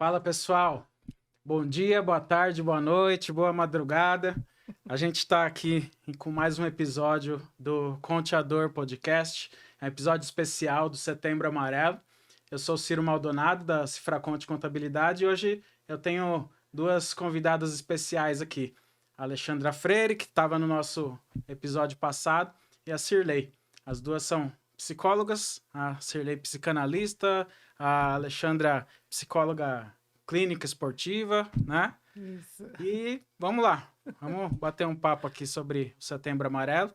Fala pessoal, bom dia, boa tarde, boa noite, boa madrugada. A gente está aqui com mais um episódio do Conteador Podcast, um episódio especial do Setembro Amarelo. Eu sou o Ciro Maldonado, da Cifraconte Contabilidade, e hoje eu tenho duas convidadas especiais aqui. A Alexandra Freire, que estava no nosso episódio passado, e a Cirlei. As duas são psicólogas, a Cirlei psicanalista, a Alexandra psicóloga clínica esportiva, né? Isso. E vamos lá, vamos bater um papo aqui sobre o Setembro Amarelo.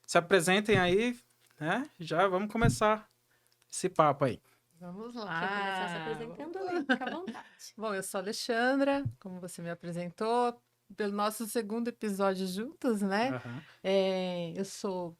Se apresentem aí, né? Já vamos começar esse papo aí. Vamos Quer começar se lá. apresentando, Lê? Fica à vontade. Bom, eu sou a Alexandra, como você me apresentou, pelo nosso segundo episódio juntos, né? Aham. Eu sou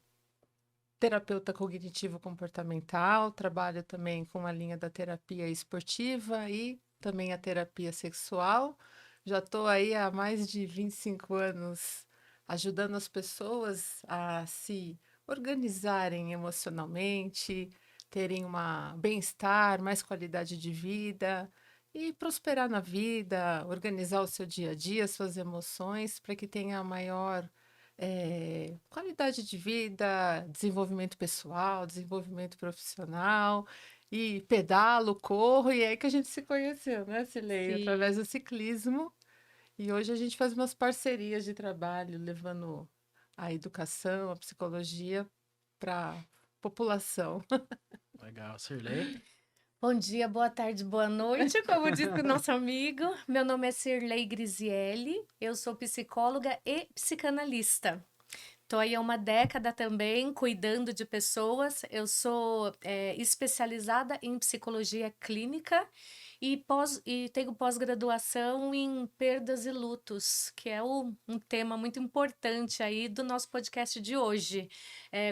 terapeuta cognitivo-comportamental, trabalho também com a linha da terapia esportiva e também a terapia sexual. Já estou aí há mais de 25 anos ajudando as pessoas a se organizarem emocionalmente, terem uma bem-estar, mais qualidade de vida e prosperar na vida, organizar o seu dia a dia, suas emoções, para que tenha maior qualidade de vida, desenvolvimento pessoal, desenvolvimento profissional, e pedalo, corro, e é aí que a gente se conheceu, né, Cilei? Através Sim. do ciclismo. E hoje a gente faz umas parcerias de trabalho, levando a educação, a psicologia para a população. Legal, Cirlei. Bom dia, boa tarde, boa noite, como disse o nosso amigo. Meu nome é Cirlei Grisielli, eu sou psicóloga e psicanalista. Estou aí há uma década também cuidando de pessoas. Eu sou especializada em psicologia clínica e tenho pós-graduação em perdas e lutos, que é um tema muito importante aí do nosso podcast de hoje.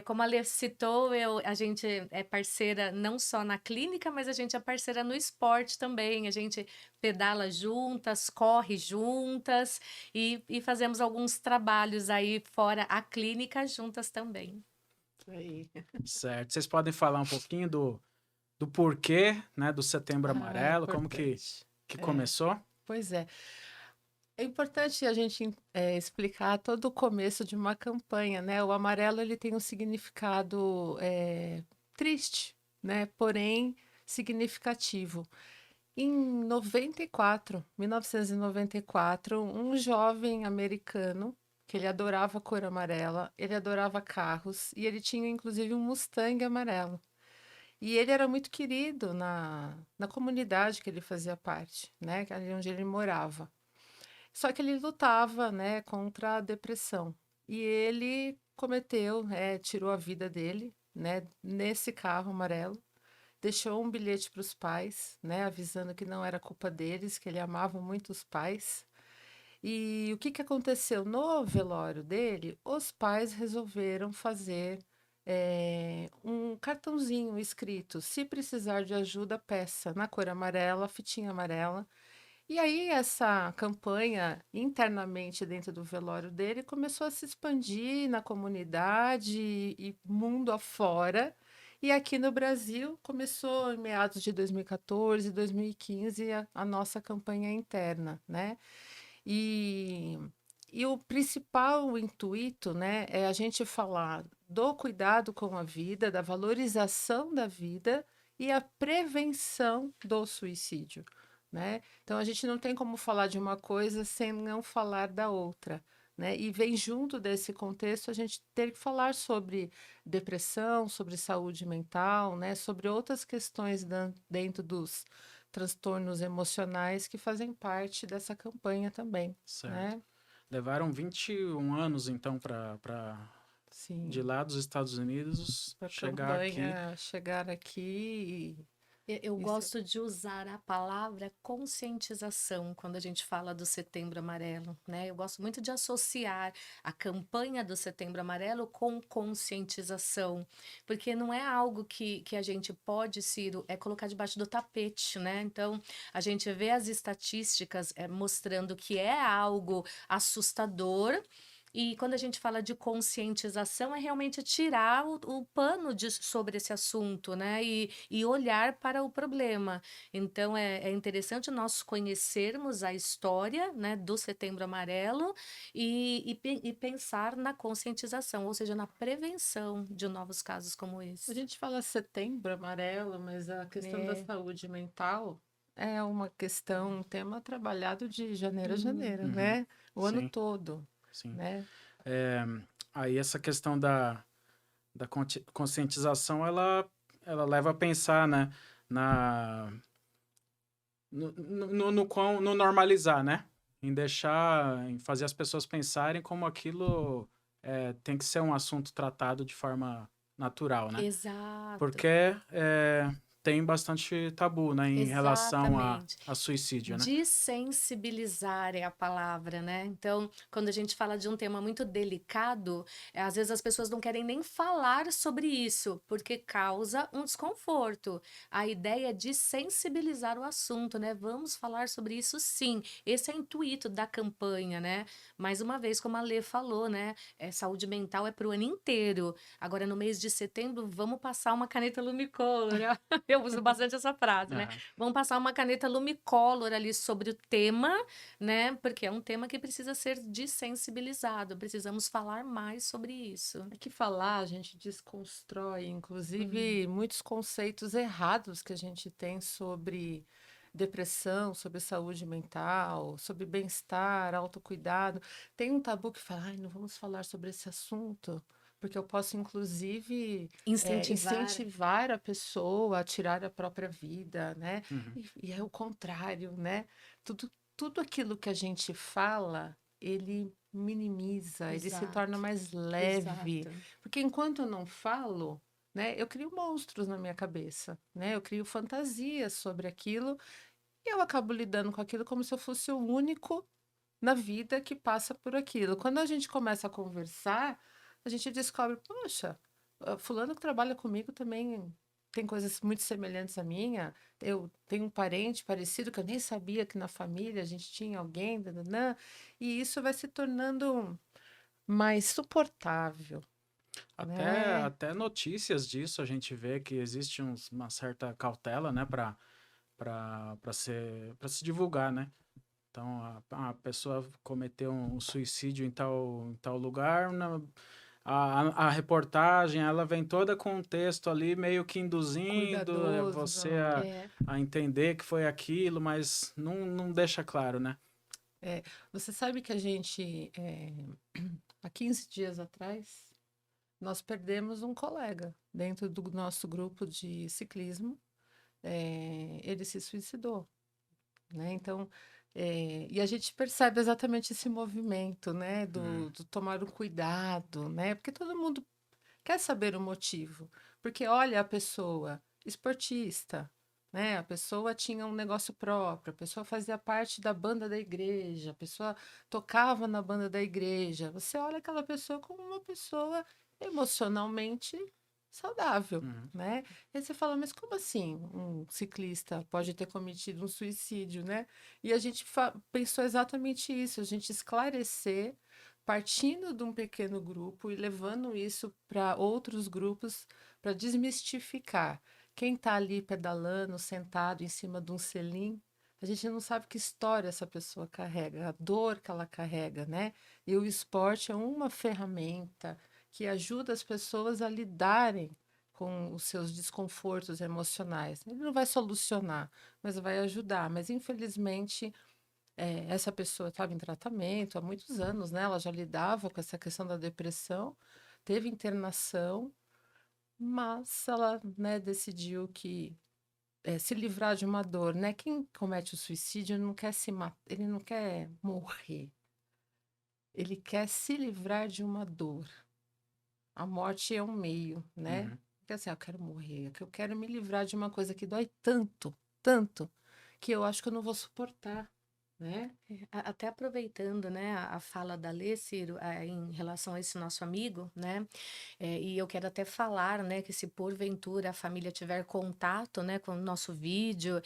Como a Lê citou, a gente é parceira não só na clínica, mas a gente é parceira no esporte também. A gente pedala juntas, corre juntas e fazemos alguns trabalhos aí fora a clínica juntas também. Aí. Certo. Vocês podem falar um pouquinho do porquê, né, do Setembro Amarelo, como Importante. que começou? Pois é. É importante a gente explicar todo o começo de uma campanha, né? O amarelo ele tem um significado triste, né? Porém significativo. Em 1994, um jovem americano que ele adorava a cor amarela, ele adorava carros e ele tinha inclusive um Mustang amarelo. E ele era muito querido na comunidade que ele fazia parte, né? Ali onde ele morava. Só que ele lutava, né, contra a depressão. E ele tirou a vida dele, né, nesse carro amarelo. Deixou um bilhete para os pais, né, avisando que não era culpa deles, que ele amava muito os pais. E o que que aconteceu no velório dele? Os pais resolveram fazer um cartãozinho escrito: se precisar de ajuda, peça, na cor amarela, fitinha amarela. E aí essa campanha internamente dentro do velório dele começou a se expandir na comunidade e mundo afora. E aqui no Brasil começou em meados de 2014, 2015 a nossa campanha interna, né? E, e o principal intuito, né, é a gente falar do cuidado com a vida, da valorização da vida e a prevenção do suicídio, né? Então a gente não tem como falar de uma coisa sem não falar da outra, né? E vem junto desse contexto a gente ter que falar sobre depressão, sobre saúde mental, né? Sobre outras questões dentro dos transtornos emocionais que fazem parte dessa campanha também, Certo. né? Levaram 21 anos, então, de Sim, lá dos Estados Unidos a chegar aqui. campanha chegar aqui Eu isso. gosto de usar a palavra conscientização quando a gente fala do Setembro Amarelo, né? Eu gosto muito de associar a campanha do Setembro Amarelo com conscientização, porque não é algo que a gente pode, Ciro, colocar debaixo do tapete, né? Então, a gente vê as estatísticas mostrando que é algo assustador. E quando a gente fala de conscientização, é realmente tirar o pano sobre esse assunto, né? E olhar para o problema. Então, é interessante nós conhecermos a história, né, do Setembro Amarelo e pensar na conscientização, ou seja, na prevenção de novos casos como A esse. gente fala Setembro Amarelo, mas a questão da É. saúde mental é uma questão, um tema trabalhado de janeiro a janeiro, Uhum. né? O ano Sim, todo, sim. né? É, aí essa questão da conscientização, ela leva a pensar, né, na, no normalizar, né? Em deixar, em fazer as pessoas pensarem como aquilo tem que ser um assunto tratado de forma natural, né? Exato. Porque tem bastante tabu, né, em relação Exatamente. a suicídio, né? Desensibilizar é a palavra, né? Então, quando a gente fala de um tema muito delicado, às vezes as pessoas não querem nem falar sobre isso, porque causa um desconforto. A ideia é de sensibilizar o assunto, né? Vamos falar sobre isso sim. Esse é o intuito da campanha, né? Mais uma vez, como a Lê falou, né? Saúde mental é para o ano inteiro. Agora, no mês de setembro, vamos passar uma caneta Lumicolor. Eu uso bastante essa frase, né? Aham. Vamos passar uma caneta Lumicolor ali sobre o tema, né? Porque é um tema que precisa ser desensibilizado. Precisamos falar mais sobre isso. É que falar, a gente desconstrói, Hum. inclusive, muitos conceitos errados que a gente tem sobre depressão, sobre saúde mental, sobre bem-estar, autocuidado. Tem um tabu que fala, ai, não vamos falar sobre esse assunto, porque eu posso, inclusive, Incentivar. incentivar a pessoa a tirar a própria vida, né? Uhum. E é o contrário, né? Tudo aquilo que a gente fala, ele minimiza, ele se torna Exato. mais leve. Exato. Porque enquanto eu não falo, né, eu crio monstros na minha cabeça, né? Eu crio fantasias sobre aquilo e eu acabo lidando com aquilo como se eu fosse o único na vida que passa por aquilo. Quando a gente começa a conversar, a gente descobre, poxa, fulano que trabalha comigo também tem coisas muito semelhantes à minha. Eu tenho um parente parecido que eu nem sabia que na família a gente tinha alguém, nananã, e isso vai se tornando mais suportável, né? Até notícias disso a gente vê que existe uma certa cautela, né, para se divulgar, né? Então, a pessoa cometeu um suicídio em tal lugar, a reportagem, ela vem toda com um texto ali, meio que induzindo Cuidadoso. você É. a entender que foi aquilo, mas não deixa claro, né? É, você sabe que a gente, há 15 dias atrás, nós perdemos um colega dentro do nosso grupo de ciclismo. Ele se suicidou, né? Então, e a gente percebe exatamente esse movimento, né? Hum, Do tomar o cuidado, né? Porque todo mundo quer saber o motivo. Porque olha a pessoa esportista, né? A pessoa tinha um negócio próprio, a pessoa fazia parte da banda da igreja, a pessoa tocava na banda da igreja. Você olha aquela pessoa como uma pessoa emocionalmente saudável, uhum, né? E aí você fala, mas como assim um ciclista pode ter cometido um suicídio, né? E a gente pensou exatamente isso, a gente esclarecer partindo de um pequeno grupo e levando isso para outros grupos para desmistificar. Quem está ali pedalando, sentado em cima de um selim, a gente não sabe que história essa pessoa carrega, a dor que ela carrega, né? E o esporte é uma ferramenta que ajuda as pessoas a lidarem com os seus desconfortos emocionais. Ele não vai solucionar, mas vai ajudar. Mas, infelizmente, essa pessoa estava em tratamento há muitos anos, né? Ela já lidava com essa questão da depressão, teve internação, mas ela, né, decidiu que se livrar de uma dor, né? Quem comete o suicídio não quer se matar, ele não quer morrer, ele quer se livrar de uma dor. A morte é um meio, né? uhum. Porque assim, eu quero morrer, que eu quero me livrar de uma coisa que dói tanto, tanto, que eu acho que eu não vou suportar, né? Até aproveitando, né, a fala da Lê, Ciro, em relação a esse nosso amigo, né, e eu quero até falar, né, que se porventura a família tiver contato, né, com o nosso vídeo,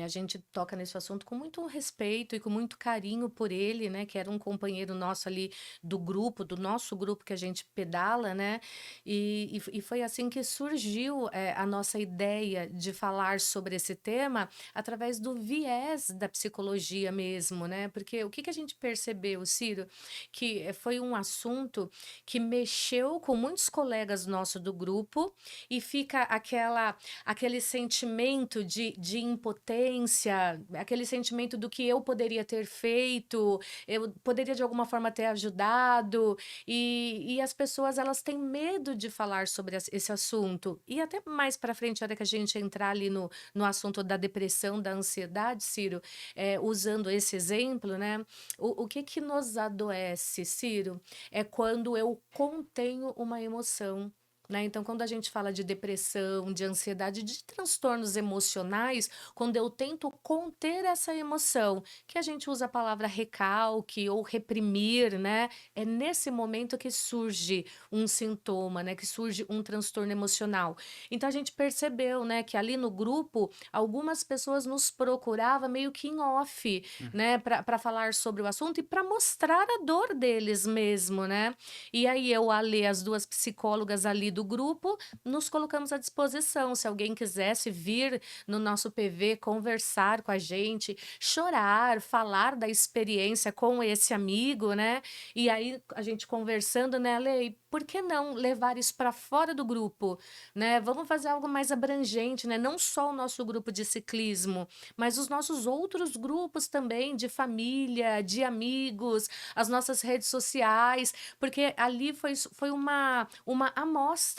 a gente toca nesse assunto com muito respeito e com muito carinho por ele, né, que era um companheiro nosso ali do grupo, do nosso grupo que a gente pedala, né, e foi assim que surgiu a nossa ideia de falar sobre esse tema através do viés da psicologia mesmo, né? Porque o que que a gente percebeu, Ciro, que foi um assunto que mexeu com muitos colegas nossos do grupo e fica aquele sentimento de impotência, aquele sentimento do que eu poderia ter feito, eu poderia de alguma forma ter ajudado, e as pessoas elas têm medo de falar sobre esse assunto. E até mais para frente, a hora que a gente entrar ali no assunto da depressão, da ansiedade, Ciro, usando esse exemplo, né? O que que nos adoece, Ciro? É quando eu contenho uma emoção. Né? Então, quando a gente fala de depressão, de ansiedade, de transtornos emocionais, quando eu tento conter essa emoção, que a gente usa a palavra recalque ou reprimir, né? É nesse momento que surge um sintoma, né? Que surge um transtorno emocional. Então, a gente percebeu, né? Que ali no grupo, algumas pessoas nos procuravam meio que em off, né? Para falar sobre o assunto e para mostrar a dor deles mesmo, né? E aí eu, a Lê, as duas psicólogas ali do grupo, nos colocamos à disposição. Se alguém quisesse vir no nosso PV, conversar com a gente, chorar, falar da experiência com esse amigo, né? E aí a gente conversando, né, Lê, por que não levar isso para fora do grupo, né? Vamos fazer algo mais abrangente, né? Não só o nosso grupo de ciclismo, mas os nossos outros grupos também de família, de amigos, as nossas redes sociais, porque ali foi uma amostra,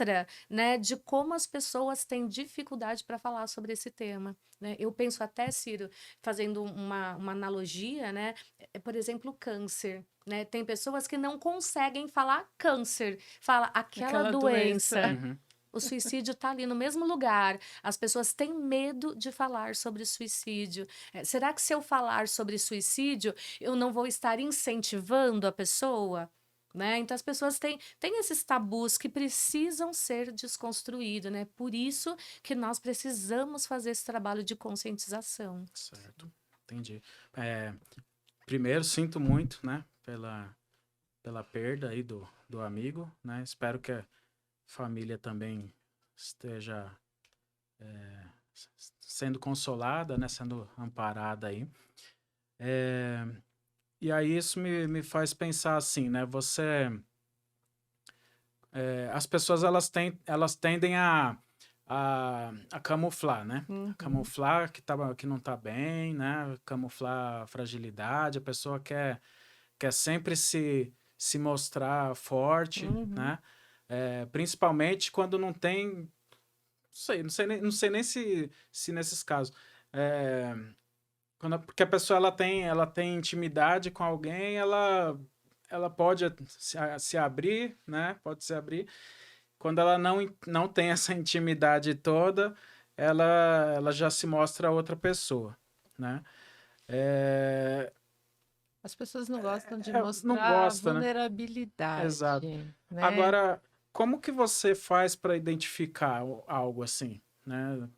né, de como as pessoas têm dificuldade para falar sobre esse tema. Né? Eu penso até, Ciro, fazendo uma analogia, né, por exemplo, o câncer. Né? Tem pessoas que não conseguem falar câncer, fala aquela doença. Uhum. O suicídio está ali no mesmo lugar. As pessoas têm medo de falar sobre suicídio. Será que se eu falar sobre suicídio, eu não vou estar incentivando a pessoa? Né? Então as pessoas têm esses tabus que precisam ser desconstruídos, né? Por isso que nós precisamos fazer esse trabalho de conscientização. Certo, entendi. Primeiro, sinto muito, né, pela perda aí do amigo, né? Espero que a família também esteja sendo consolada, né, sendo amparada aí. E aí isso me faz pensar assim, né? As pessoas elas tendem a camuflar, né? Uhum. Camuflar que não tá bem, né? Camuflar a fragilidade. A pessoa quer sempre se mostrar forte, Uhum. né? Principalmente quando não tem. Não sei nem se nesses casos. Porque a pessoa ela tem intimidade com alguém, ela pode se abrir, né? Pode se abrir. Quando ela não tem essa intimidade toda, ela já se mostra outra pessoa, né? As pessoas não gostam de Não mostrar gosta, né? vulnerabilidade, Exato. né? Agora, como que você faz para identificar algo assim, né?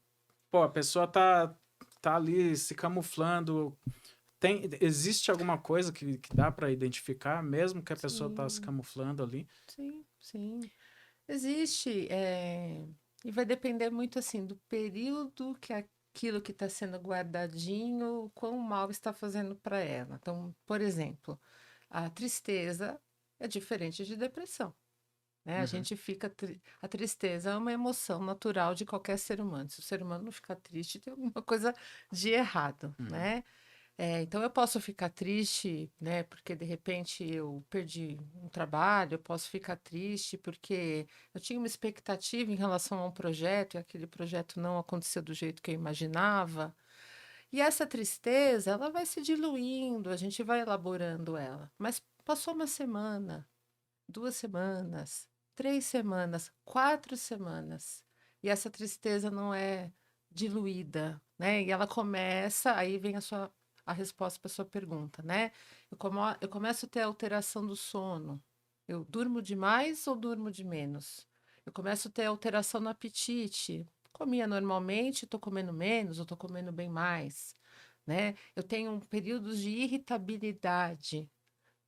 Pô, a pessoa tá ali se camuflando. Existe alguma coisa que dá para identificar, mesmo que a pessoa tá se Sim, camuflando ali? sim, sim. Existe, e vai depender muito assim do período que aquilo que está sendo guardadinho, quão mal está fazendo para ela. Então, por exemplo, a tristeza é diferente de depressão. Né? A Uhum, gente fica. A tristeza é uma emoção natural de qualquer ser humano. Se o ser humano não ficar triste, tem alguma coisa de errado, uhum, né? Então eu posso ficar triste, né? Porque de repente eu perdi um trabalho, eu posso ficar triste porque eu tinha uma expectativa em relação a um projeto e aquele projeto não aconteceu do jeito que eu imaginava. E essa tristeza, ela vai se diluindo, a gente vai elaborando ela. Mas passou uma semana, 2 semanas, 3 semanas, 4 semanas, e essa tristeza não é diluída, né? E ela começa, aí vem a resposta para sua pergunta, né? Eu começo a ter alteração do sono. Eu durmo demais ou durmo de menos? Eu começo a ter alteração no apetite. Comia normalmente, estou comendo menos ou estou comendo bem mais, né? Eu tenho períodos de irritabilidade,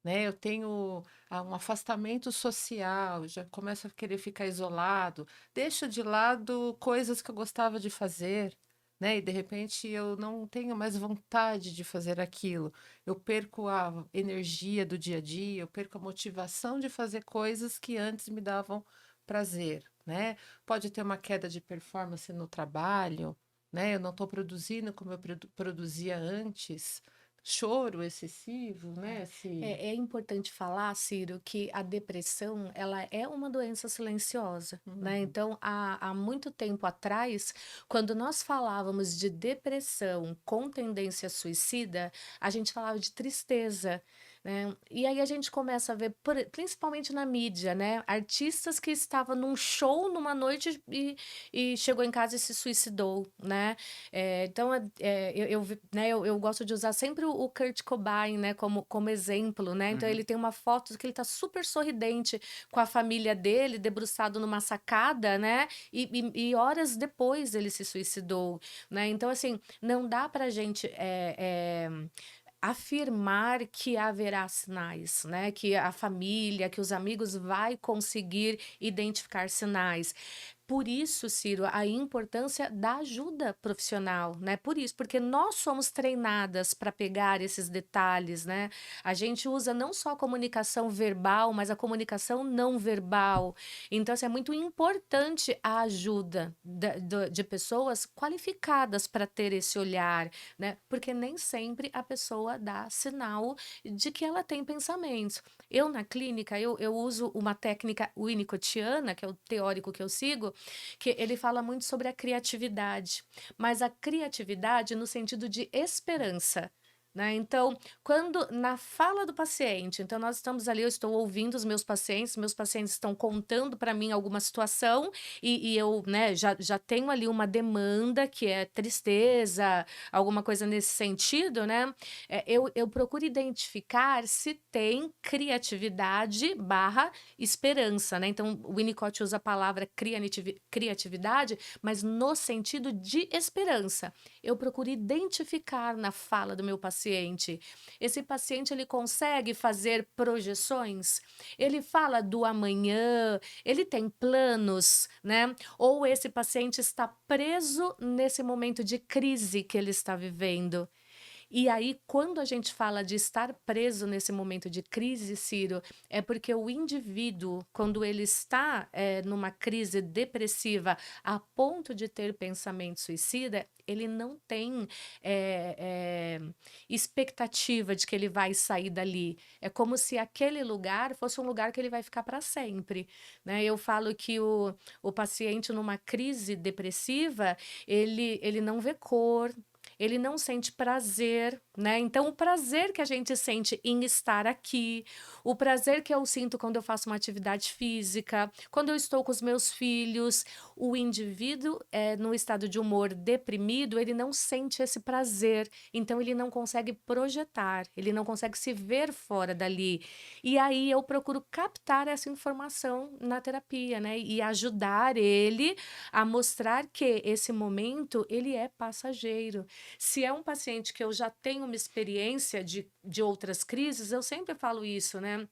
né? Eu tenho um afastamento social, já começo a querer ficar isolado, deixo de lado coisas que eu gostava de fazer, né? E de repente eu não tenho mais vontade de fazer aquilo. Eu perco a energia do dia a dia, eu perco a motivação de fazer coisas que antes me davam prazer, né? Pode ter uma queda de performance no trabalho, né? Eu não estou produzindo como eu produzia antes. Choro excessivo, né? É importante falar, Ciro, que a depressão, ela é uma doença silenciosa, né? Uhum. Então, há muito tempo atrás, quando nós falávamos de depressão com tendência suicida, a gente falava de tristeza, né? E aí a gente começa a ver, principalmente na mídia, né? Artistas que estavam num show numa noite e chegou em casa e se suicidou, né? Então, né, eu gosto de usar sempre o Kurt Cobain, né, como exemplo, né? Então, Uhum. ele tem uma foto que ele tá super sorridente com a família dele, debruçado numa sacada, né? E horas depois ele se suicidou, né? Então, assim, não dá pra gente afirmar que haverá sinais, né? Que a família, que os amigos vai conseguir identificar sinais. Por isso, Ciro, a importância da ajuda profissional, né? Por isso, porque nós somos treinadas para pegar esses detalhes, né? A gente usa não só a comunicação verbal, mas a comunicação não verbal. Então, assim, é muito importante a ajuda de pessoas qualificadas para ter esse olhar, né? Porque nem sempre a pessoa dá sinal de que ela tem pensamentos. Eu, na clínica, eu uso uma técnica winnicottiana, que é o teórico que eu sigo, que ele fala muito sobre a criatividade, mas a criatividade no sentido de esperança. Né? Então, quando na fala do paciente, então nós estamos ali, eu estou ouvindo os meus pacientes estão contando para mim alguma situação e eu né, já tenho ali uma demanda que é tristeza, alguma coisa nesse sentido, né? Eu procuro identificar se tem criatividade barra esperança, né? Então, o Winnicott usa a palavra criatividade, mas no sentido de esperança. Eu procuro identificar na fala do meu paciente. Esse paciente, ele consegue fazer projeções? Ele fala do amanhã? Ele tem planos, né? Ou esse paciente está preso nesse momento de crise que ele está vivendo? E aí, quando a gente fala de estar preso nesse momento de crise, Ciro, é porque o indivíduo, quando ele está numa crise depressiva a ponto de ter pensamento suicida, ele não tem expectativa de que ele vai sair dali. É como se aquele lugar fosse um lugar que ele vai ficar para sempre. Né? Eu falo que o paciente numa crise depressiva, ele não vê cor, ele não sente prazer, né? Então, o prazer que a gente sente em estar aqui, o prazer que eu sinto quando eu faço uma atividade física, quando eu estou com os meus filhos, o indivíduo no estado de humor deprimido, ele não sente esse prazer, então ele não consegue projetar, ele não consegue se ver fora dali. E aí eu procuro captar essa informação na terapia, né? E ajudar ele a mostrar que esse momento, ele é passageiro. Se é um paciente que eu já tenho uma experiência de outras crises, eu sempre falo isso, né?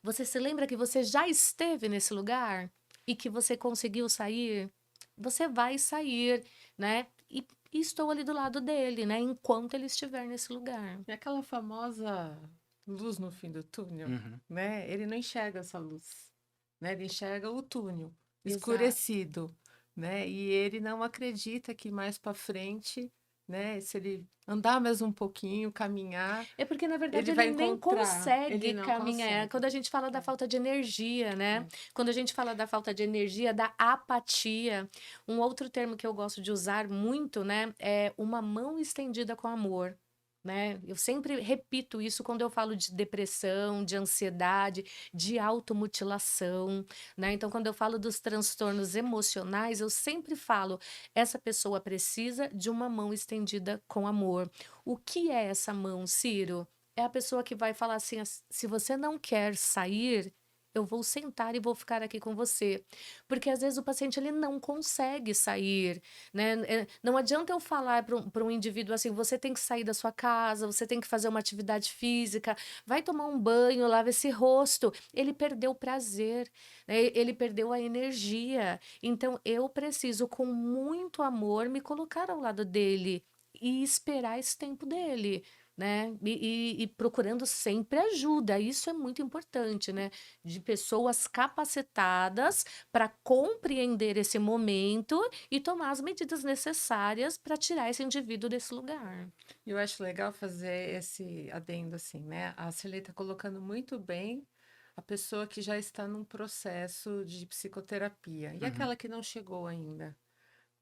Você se lembra que você já esteve nesse lugar e que você conseguiu sair? Você vai sair, né? E estou ali do lado dele, né? Enquanto ele estiver nesse lugar. É aquela famosa luz no fim do túnel, Uhum. né? Ele não enxerga essa luz, né? Ele enxerga o túnel Exato. escurecido, né? E ele não acredita que mais para frente, né? Se ele andar mais um pouquinho, caminhar, É porque, na verdade, ele vai ele nem encontrar. Ele consegue não caminhar. consegue. Quando a gente fala da falta de energia, né? É. Quando a gente fala da falta de energia, da apatia. Um outro termo que eu gosto de usar muito, né? É uma mão estendida com amor. né? Eu sempre repito isso quando eu falo de depressão, de ansiedade, de automutilação, né? Então, quando eu falo dos transtornos emocionais, eu sempre falo, essa pessoa precisa de uma mão estendida com amor. O que é essa mão, Ciro? É a pessoa que vai falar assim, se você não quer sair, eu vou sentar e vou ficar aqui com você. Porque às vezes o paciente ele não consegue sair, né? Não adianta eu falar para um indivíduo assim, você tem que sair da sua casa, você tem que fazer uma atividade física, vai tomar um banho, lava esse rosto. Ele perdeu o prazer, né? Ele perdeu a energia. Então eu preciso, com muito amor, me colocar ao lado dele e esperar esse tempo dele. Né? E procurando sempre ajuda, isso é muito importante, né? De pessoas capacitadas para compreender esse momento e tomar as medidas necessárias para tirar esse indivíduo desse lugar. Eu acho legal fazer esse adendo assim, né? A Cirlei está colocando muito bem a pessoa que já está num processo de psicoterapia e aquela que não chegou ainda,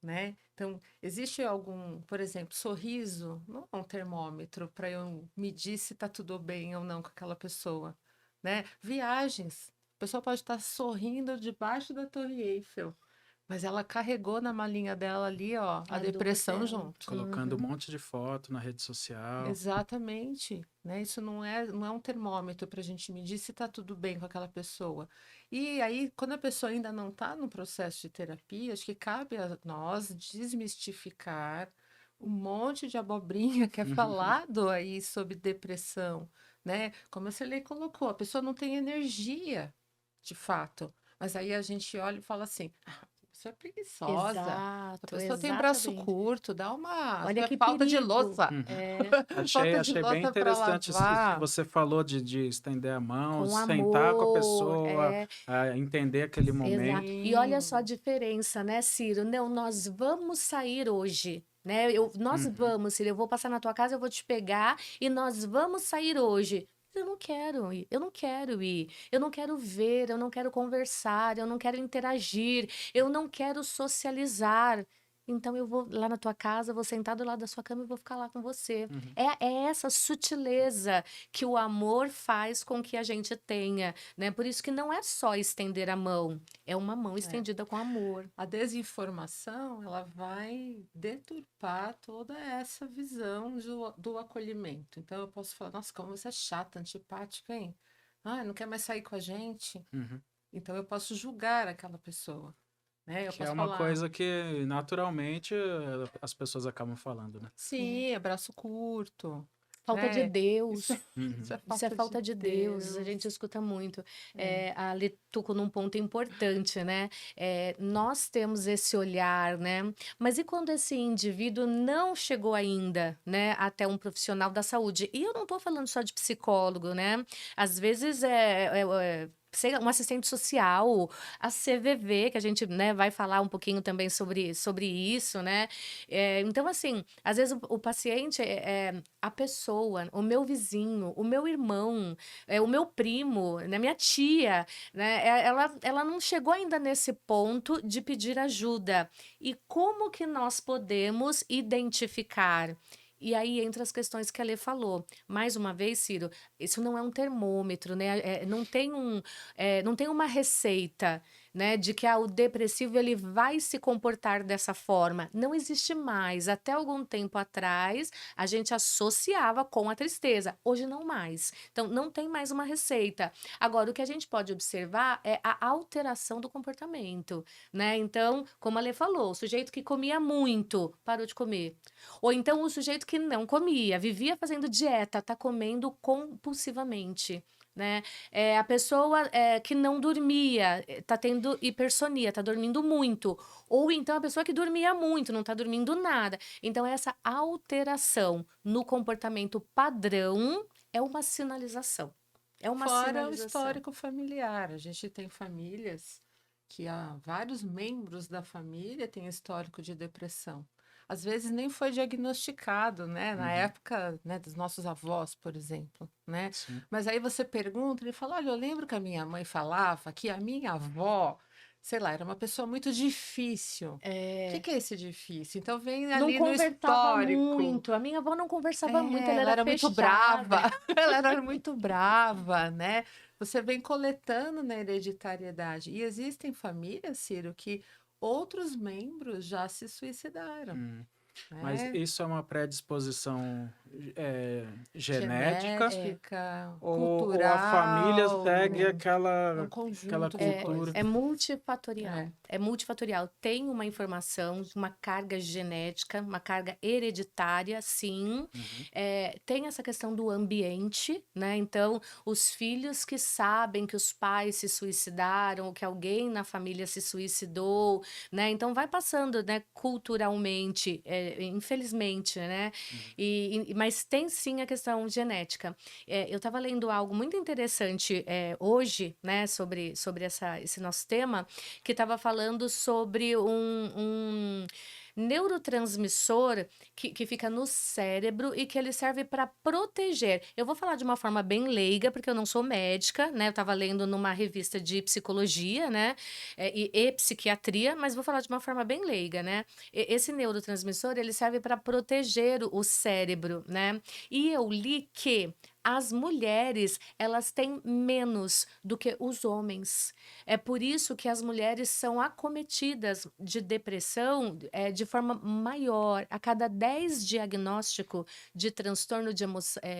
né? Então, existe algum, por exemplo, sorriso, não é um termômetro para eu medir se está tudo bem ou não com aquela pessoa, né? Viagens, a pessoa pode estar sorrindo debaixo da Torre Eiffel, mas ela carregou na malinha dela ali, ó, a A dor depressão dela. junto. Colocando um Uhum. monte de foto na rede social. Exatamente, né? Isso não é um termômetro para a gente medir se está tudo bem com aquela pessoa. E aí, quando a pessoa ainda não está no processo de terapia, acho que cabe a nós desmistificar um monte de abobrinha que é falado aí sobre depressão, né? Como a Celei colocou, a pessoa não tem energia, de fato. Mas aí a gente olha e fala assim, ah, a pessoa é preguiçosa. A Exato, pessoa tem braço exatamente. curto, dá uma. Isso Olha é que falta de perigo. louça. Uhum. É, Achei, Falta de achei bem louça para interessante isso que lavar. você falou de estender a mão, com sentar com a amor, pessoa, entender aquele exato. momento. E olha só a Sim. diferença, né, Ciro? Não, nós vamos sair hoje. Né? Nós Uhum. vamos, Ciro. Eu vou passar na tua casa, eu vou te pegar e nós vamos sair hoje. Eu não quero ir, eu não quero ir, eu não quero ver, eu não quero conversar, eu não quero interagir, eu não quero socializar. Então eu vou lá na tua casa, vou sentar do lado da sua cama e vou ficar lá com você. Uhum. É essa sutileza que o amor faz com que a gente tenha, né? Por isso que não é só estender a mão, é uma mão É. estendida com amor. A desinformação, ela vai deturpar toda essa visão do acolhimento. Então, eu posso falar, nossa, como você é chata, antipática, hein? Ah, não quer mais sair com a gente? Uhum. Então, eu posso julgar aquela pessoa, né? Eu Que é posso uma falar, coisa que naturalmente as pessoas acabam falando, né? É. sim, abraço curto, Falta de né? Isso, Deus. Uhum. isso é Isso é falta de falta de Deus, a Deus. gente escuta muito. É. A Ali tocou num ponto importante, né? Nós temos esse olhar, né? Mas e quando esse indivíduo não chegou ainda, né, até um profissional da saúde? E eu não estou falando só de psicólogo, né? Às vezes sei lá, um assistente social, a CVV, que a gente, né, vai falar um pouquinho também sobre isso, né? Então, assim, às vezes o paciente a pessoa, o meu vizinho, o meu irmão, o meu primo, né, minha tia, né, ela não chegou ainda nesse ponto de pedir ajuda. E como que nós podemos identificar? E aí entra as questões que a Lê falou. Mais uma vez, Ciro, isso não é um termômetro, né? Não tem uma receita, né, de que o depressivo ele vai se comportar dessa forma. Não existe mais. Até algum tempo atrás, a gente associava com a tristeza. Hoje não mais. Então, não tem mais uma receita. Agora, o que a gente pode observar é a alteração do comportamento, né? Então, como a Lê falou, o sujeito que comia muito parou de comer. Ou então o sujeito que não comia, vivia fazendo dieta, está comendo compulsivamente. Né? A pessoa que não dormia, está tendo hipersonia, está dormindo muito. Ou então a pessoa que dormia muito, não está dormindo nada. Então, essa alteração no comportamento padrão é uma sinalização. É uma Fora o sinalização. histórico familiar. A gente tem famílias que há vários membros da família têm histórico de depressão. Às vezes nem foi diagnosticado, né? Na Uhum. época, né, dos nossos avós, por exemplo, né? Sim. Mas aí você pergunta, ele fala, olha, eu lembro que a minha mãe falava que a minha avó sei lá, era uma pessoa muito difícil. O que é esse difícil? Então vem Não ali no conversava histórico. muito. A minha avó não conversava muito, ela Ela era era muito fechada. brava. Ela era muito brava, né? Você vem coletando na hereditariedade. E existem famílias, Ciro, que outros membros já se suicidaram. Mas Né? isso é uma predisposição genética Genética, ou a família cultural, segue é um aquela conjunto de cultura? coisas. É multifatorial. É. É multifatorial. Tem uma informação, uma carga genética, uma carga hereditária, sim. Tem essa questão do ambiente, né? Então, os filhos que sabem que os pais se suicidaram, ou que alguém na família se suicidou, né? Então, vai passando, né, culturalmente, infelizmente, né? Mas tem sim a questão genética. Eu estava lendo algo muito interessante hoje, né, sobre esse nosso tema, que estava falando sobre um neurotransmissor que fica no cérebro e que ele serve para proteger. Eu vou falar de uma forma bem leiga, porque eu não sou médica, né? Eu estava lendo numa revista de psicologia, né? E psiquiatria, mas vou falar de uma forma bem leiga, né? Esse neurotransmissor, ele serve para proteger o cérebro, né? E eu li que as mulheres, elas têm menos do que os homens. É por isso que as mulheres são acometidas de depressão de forma maior. A cada 10 diagnósticos de transtorno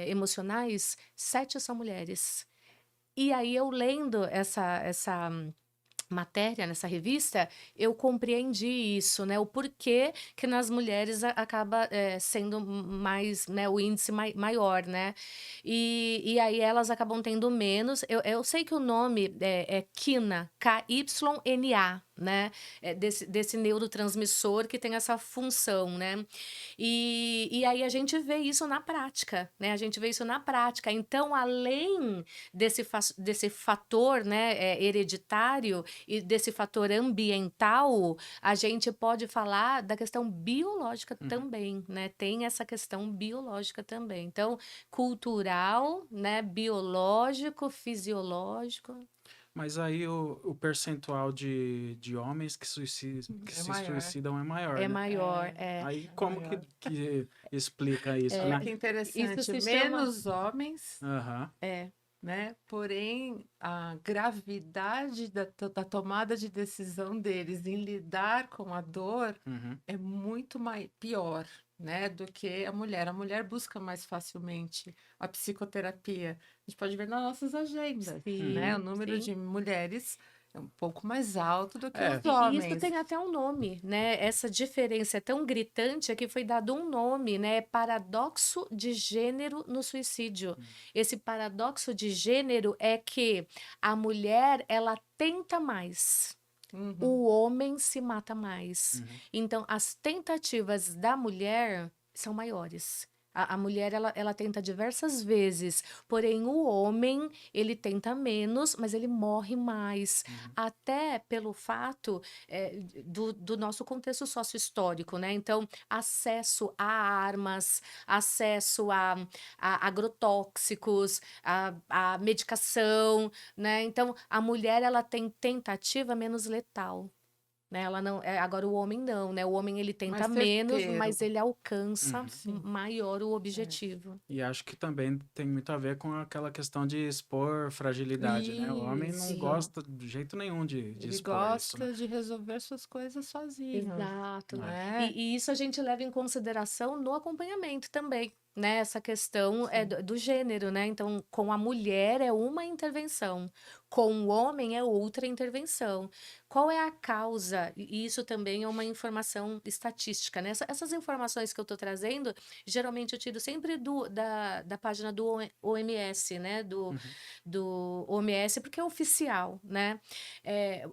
emocionais, 7 são mulheres. E aí, eu lendo essa matéria nessa revista, eu compreendi isso, né? O porquê que nas mulheres acaba sendo mais, né? O índice maior, né? E aí elas acabam tendo menos. Eu sei que o nome é KYNA, KYNA, né? Desse neurotransmissor que tem essa função, né? E aí a gente vê isso na prática, né? A gente vê isso na prática. Então, além desse fator, né, hereditário, e desse fator ambiental, a gente pode falar da questão biológica também, né? Tem essa questão biológica também. Então, cultural, né? Biológico, fisiológico. Mas aí o percentual de homens que se suicidam é maior, É né? maior, Aí como que explica isso, Olha né? que interessante, Isso se menos homens, Aham. né? Porém, a gravidade da tomada de decisão deles em lidar com a dor é muito pior, né, do que a mulher. A mulher busca mais facilmente a psicoterapia. A gente pode ver nas nossas agendas, né? O número de mulheres é um pouco mais alto do que os E isso homens. tem até um nome, né? Essa diferença é tão gritante que foi dado um nome, né? Paradoxo de gênero no suicídio. Esse paradoxo de gênero é que a mulher, ela tenta mais. O homem se mata mais. Então, as tentativas da mulher são maiores. A mulher, ela tenta diversas vezes, porém o homem, ele tenta menos, mas ele morre mais. Até pelo fato do nosso contexto sócio-histórico, né? Então, acesso a armas, acesso a agrotóxicos, a medicação, né? Então, a mulher, ela tem tentativa menos letal. Né? Ela não, agora o homem não, né? O homem ele tenta Mais menos, certeiro. mas ele alcança Sim. maior o objetivo. E acho que também tem muito a ver com aquela questão de expor fragilidade, né? O homem não Isso. gosta de jeito nenhum de Ele expor isso, gosta né? de resolver suas coisas sozinho. Exato. Né? E isso a gente leva em consideração no acompanhamento também, né? Essa questão do gênero, né? Então, com a mulher é uma intervenção, com o homem é outra intervenção. Qual é a causa? E isso também é uma informação estatística, né? Essas informações que eu estou trazendo, geralmente eu tiro sempre da página do OMS, né? Do OMS, porque é oficial, né?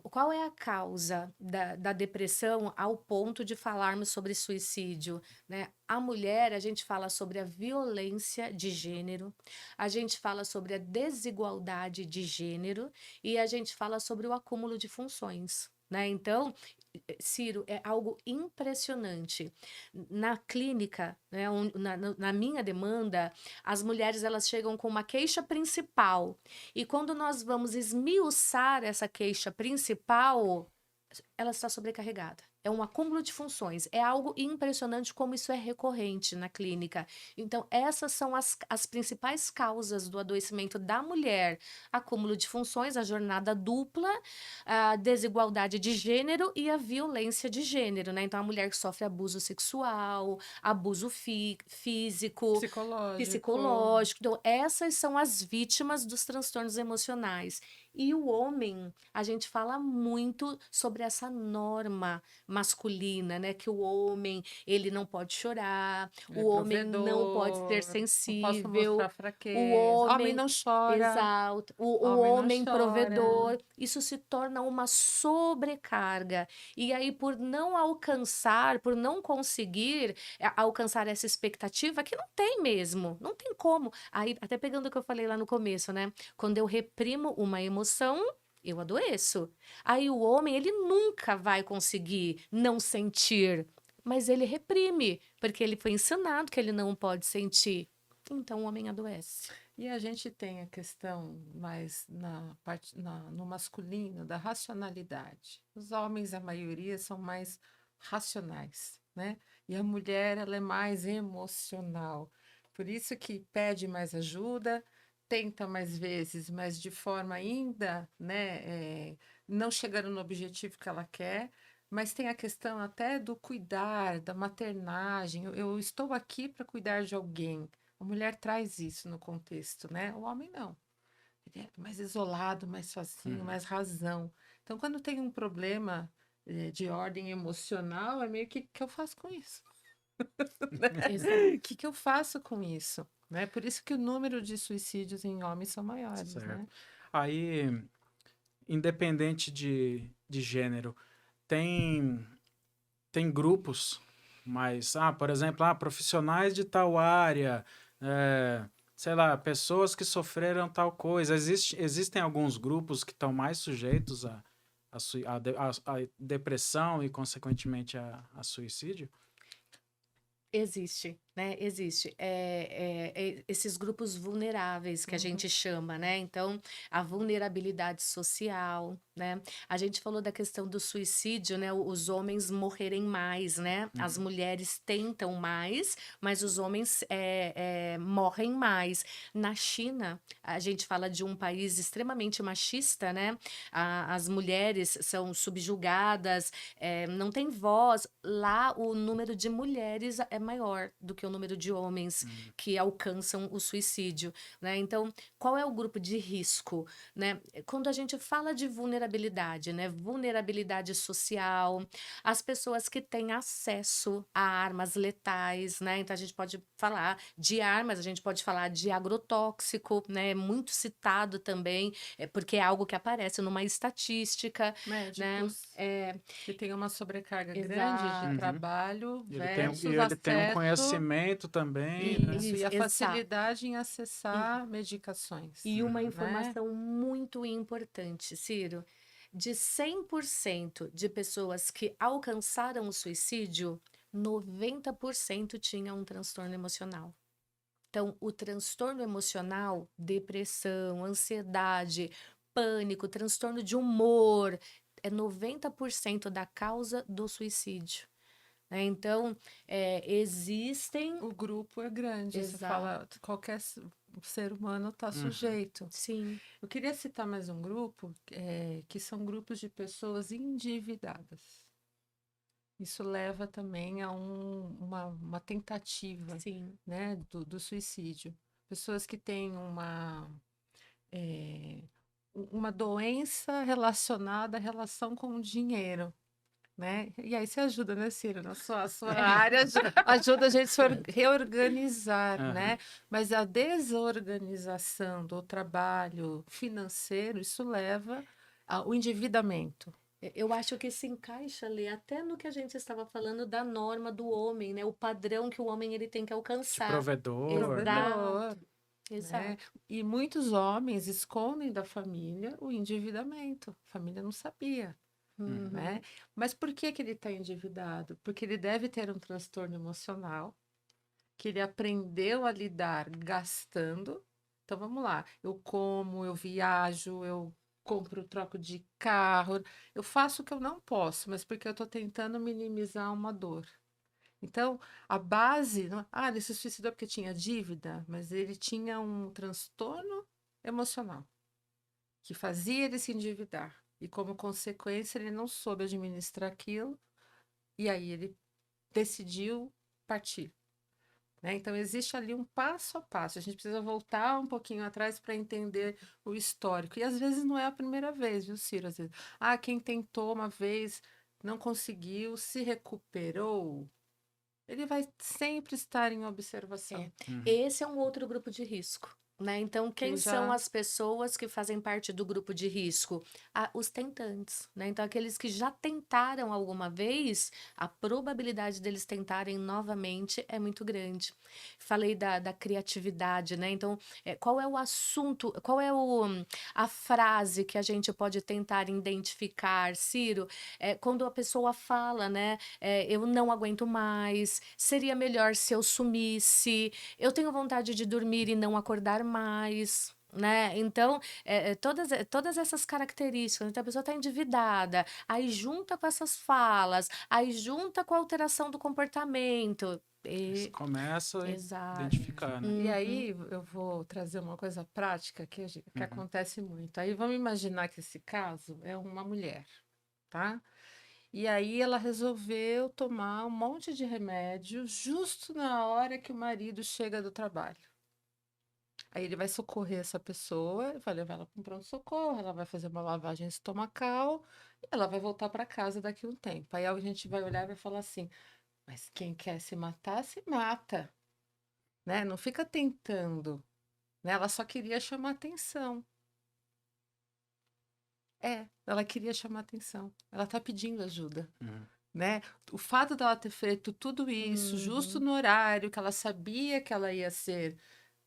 Qual é a causa da depressão ao ponto de falarmos sobre suicídio, né? A mulher, a gente fala sobre a violência de gênero, a gente fala sobre a desigualdade de gênero e a gente fala sobre o acúmulo de funções, né? Então, Ciro, é algo impressionante. Na clínica, né, na minha demanda, as mulheres elas chegam com uma queixa principal. E quando nós vamos esmiuçar essa queixa principal, ela está sobrecarregada. É um acúmulo de funções. É algo impressionante como isso é recorrente na clínica. Então, essas são as principais causas do adoecimento da mulher: acúmulo de funções, a jornada dupla, a desigualdade de gênero e a violência de gênero, né? Então, a mulher que sofre abuso sexual, abuso físico, psicológico. Então, essas são as vítimas dos transtornos emocionais. E o homem, a gente fala muito sobre essa norma masculina, né? Que o homem, ele não pode chorar, Ele é o homem não pode ser provedor, não posso sensível, mostrar o fraqueza. Homem homem, não chora, exato, o homem não homem chora. provedor. Isso se torna uma sobrecarga. E aí, por não alcançar, por não conseguir alcançar essa expectativa, que não tem mesmo, não tem como. Aí, até pegando o que eu falei lá no começo, né? Quando eu reprimo uma emoção, eu adoeço. Aí o homem, ele nunca vai conseguir não sentir, mas ele reprime, porque ele foi ensinado que ele não pode sentir. Então o homem adoece. E a gente tem a questão mais no masculino da racionalidade. Os homens, a maioria, são mais racionais, né? E a mulher, ela é mais emocional. Por isso que pede mais ajuda, tenta mais vezes, mas de forma ainda, né, não chegando no objetivo que ela quer. Mas tem a questão até do cuidar, da maternagem. Eu estou aqui para cuidar de alguém. A mulher traz isso no contexto, né? O homem não. Ele é mais isolado, mais sozinho, mais razão. Então, quando tem um problema de ordem emocional, é meio que eu faço com isso? O que eu faço com isso? Né? Por isso que o número de suicídios em homens são maiores, Certo. né? Aí, independente de gênero, tem grupos, mas, por exemplo, profissionais de tal área, sei lá, pessoas que sofreram tal coisa. Existem alguns grupos que estão mais sujeitos a depressão e, consequentemente, a suicídio? Existe, né? Existe. Esses grupos vulneráveis que a gente chama, né? Então, a vulnerabilidade social, né? A gente falou da questão do suicídio, né? Os homens morrerem mais, né? As mulheres tentam mais, mas os homens morrem mais. Na China, a gente fala de um país extremamente machista, né? As mulheres são subjugadas, não tem voz. Lá, o número de mulheres é maior do que o número de homens que alcançam o suicídio, né? Então, qual é o grupo de risco, né? Quando a gente fala de vulnerabilidade, né? Vulnerabilidade social, as pessoas que têm acesso a armas letais, né? Então, a gente pode falar de armas, a gente pode falar de agrotóxico, né? Muito citado também, porque é algo que aparece numa estatística, Médicos que têm uma sobrecarga grande de Exato. trabalho versus Ele tem um acesso. conhecimento também, né? Isso, e a Exato. facilidade em acessar medicações. E uma né? informação muito importante, Ciro: de 100% de pessoas que alcançaram o suicídio, 90% tinham um transtorno emocional. Então, o transtorno emocional, depressão, ansiedade, pânico, transtorno de humor, é 90% da causa do suicídio, né? Então, existem. O grupo é grande, você Exato. fala, qualquer ser humano está sujeito. Sim, Eu queria citar mais um grupo, que são grupos de pessoas endividadas. Isso leva também a uma tentativa, sim. né, do suicídio. Pessoas que têm uma doença relacionada à relação com o dinheiro. Né? E aí você ajuda, né, Ciro? Na sua área ajuda a gente a se reorganizar, né? Mas a desorganização do trabalho financeiro, isso leva ao endividamento. Eu acho que se encaixa ali até no que a gente estava falando da norma do homem, né? O padrão que o homem ele tem que De alcançar. provedor, né? Exato. Né? Exato. E muitos homens escondem da família o endividamento. A família não sabia. Uhum. Né? Mas por que ele está endividado? Porque ele deve ter um transtorno emocional, que ele aprendeu a lidar gastando. Então vamos lá, eu como, eu viajo, eu compro, troco de carro, eu faço o que eu não posso, mas porque eu estou tentando minimizar uma dor. Então, a base, ele se suicidou porque tinha dívida, mas ele tinha um transtorno emocional que fazia ele se endividar. E como consequência, ele não soube administrar aquilo, e aí ele decidiu partir. Né? Então, existe ali um passo a passo. A gente precisa voltar um pouquinho atrás para entender o histórico. E às vezes não é a primeira vez, viu, Ciro? Às vezes, quem tentou uma vez, não conseguiu, se recuperou, ele vai sempre estar em observação. É. Esse é um outro grupo de risco, né? Então, quem são as pessoas que fazem parte do grupo de risco? Os tentantes, né? Então, aqueles que já tentaram alguma vez, a probabilidade deles tentarem novamente é muito grande. Falei da criatividade, né? Então, qual é o assunto, qual é a frase que a gente pode tentar identificar, Ciro? Quando a pessoa fala, né? Eu não aguento mais, seria melhor se eu sumisse, eu tenho vontade de dormir e não acordar mais, né? Então, todas essas características, então a pessoa está endividada, aí junta com essas falas, aí junta com a alteração do comportamento. Você começa a Exato. identificar, né? E aí eu vou trazer uma coisa prática que acontece muito. Aí vamos imaginar que esse caso é uma mulher, tá? E aí ela resolveu tomar um monte de remédio justo na hora que o marido chega do trabalho. Aí ele vai socorrer essa pessoa, vai levar ela para um pronto-socorro, ela vai fazer uma lavagem estomacal e ela vai voltar para casa daqui a um tempo. Aí a gente vai olhar e vai falar assim: mas quem quer se matar, se mata, né? Não fica tentando, né? Ela só queria chamar atenção. Ela queria chamar atenção. Ela tá pedindo ajuda, né? O fato dela ter feito tudo isso justo no horário que ela sabia que ela ia ser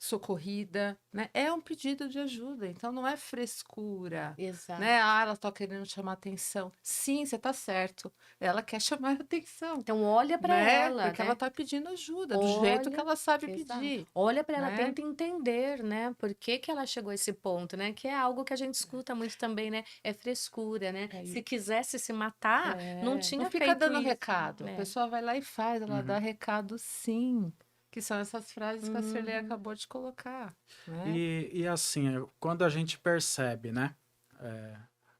socorrida, né? É um pedido de ajuda, então não é frescura, Exato. né? Ela tá querendo chamar atenção. Sim, você tá certo. Ela quer chamar atenção. Então olha para né? ela, Porque né? ela tá pedindo ajuda, do jeito que ela sabe Exato. pedir. Olha para ela, né? tenta entender, né? Por que que ela chegou a esse ponto, né? Que é algo que a gente escuta muito também, né? É frescura, né? Se quisesse se matar, não tinha Não fica feito dando isso. recado. A pessoa vai lá e faz, ela dá recado sim. Que são essas frases que a Cirlei acabou de colocar. Né? E assim, quando a gente percebe, né?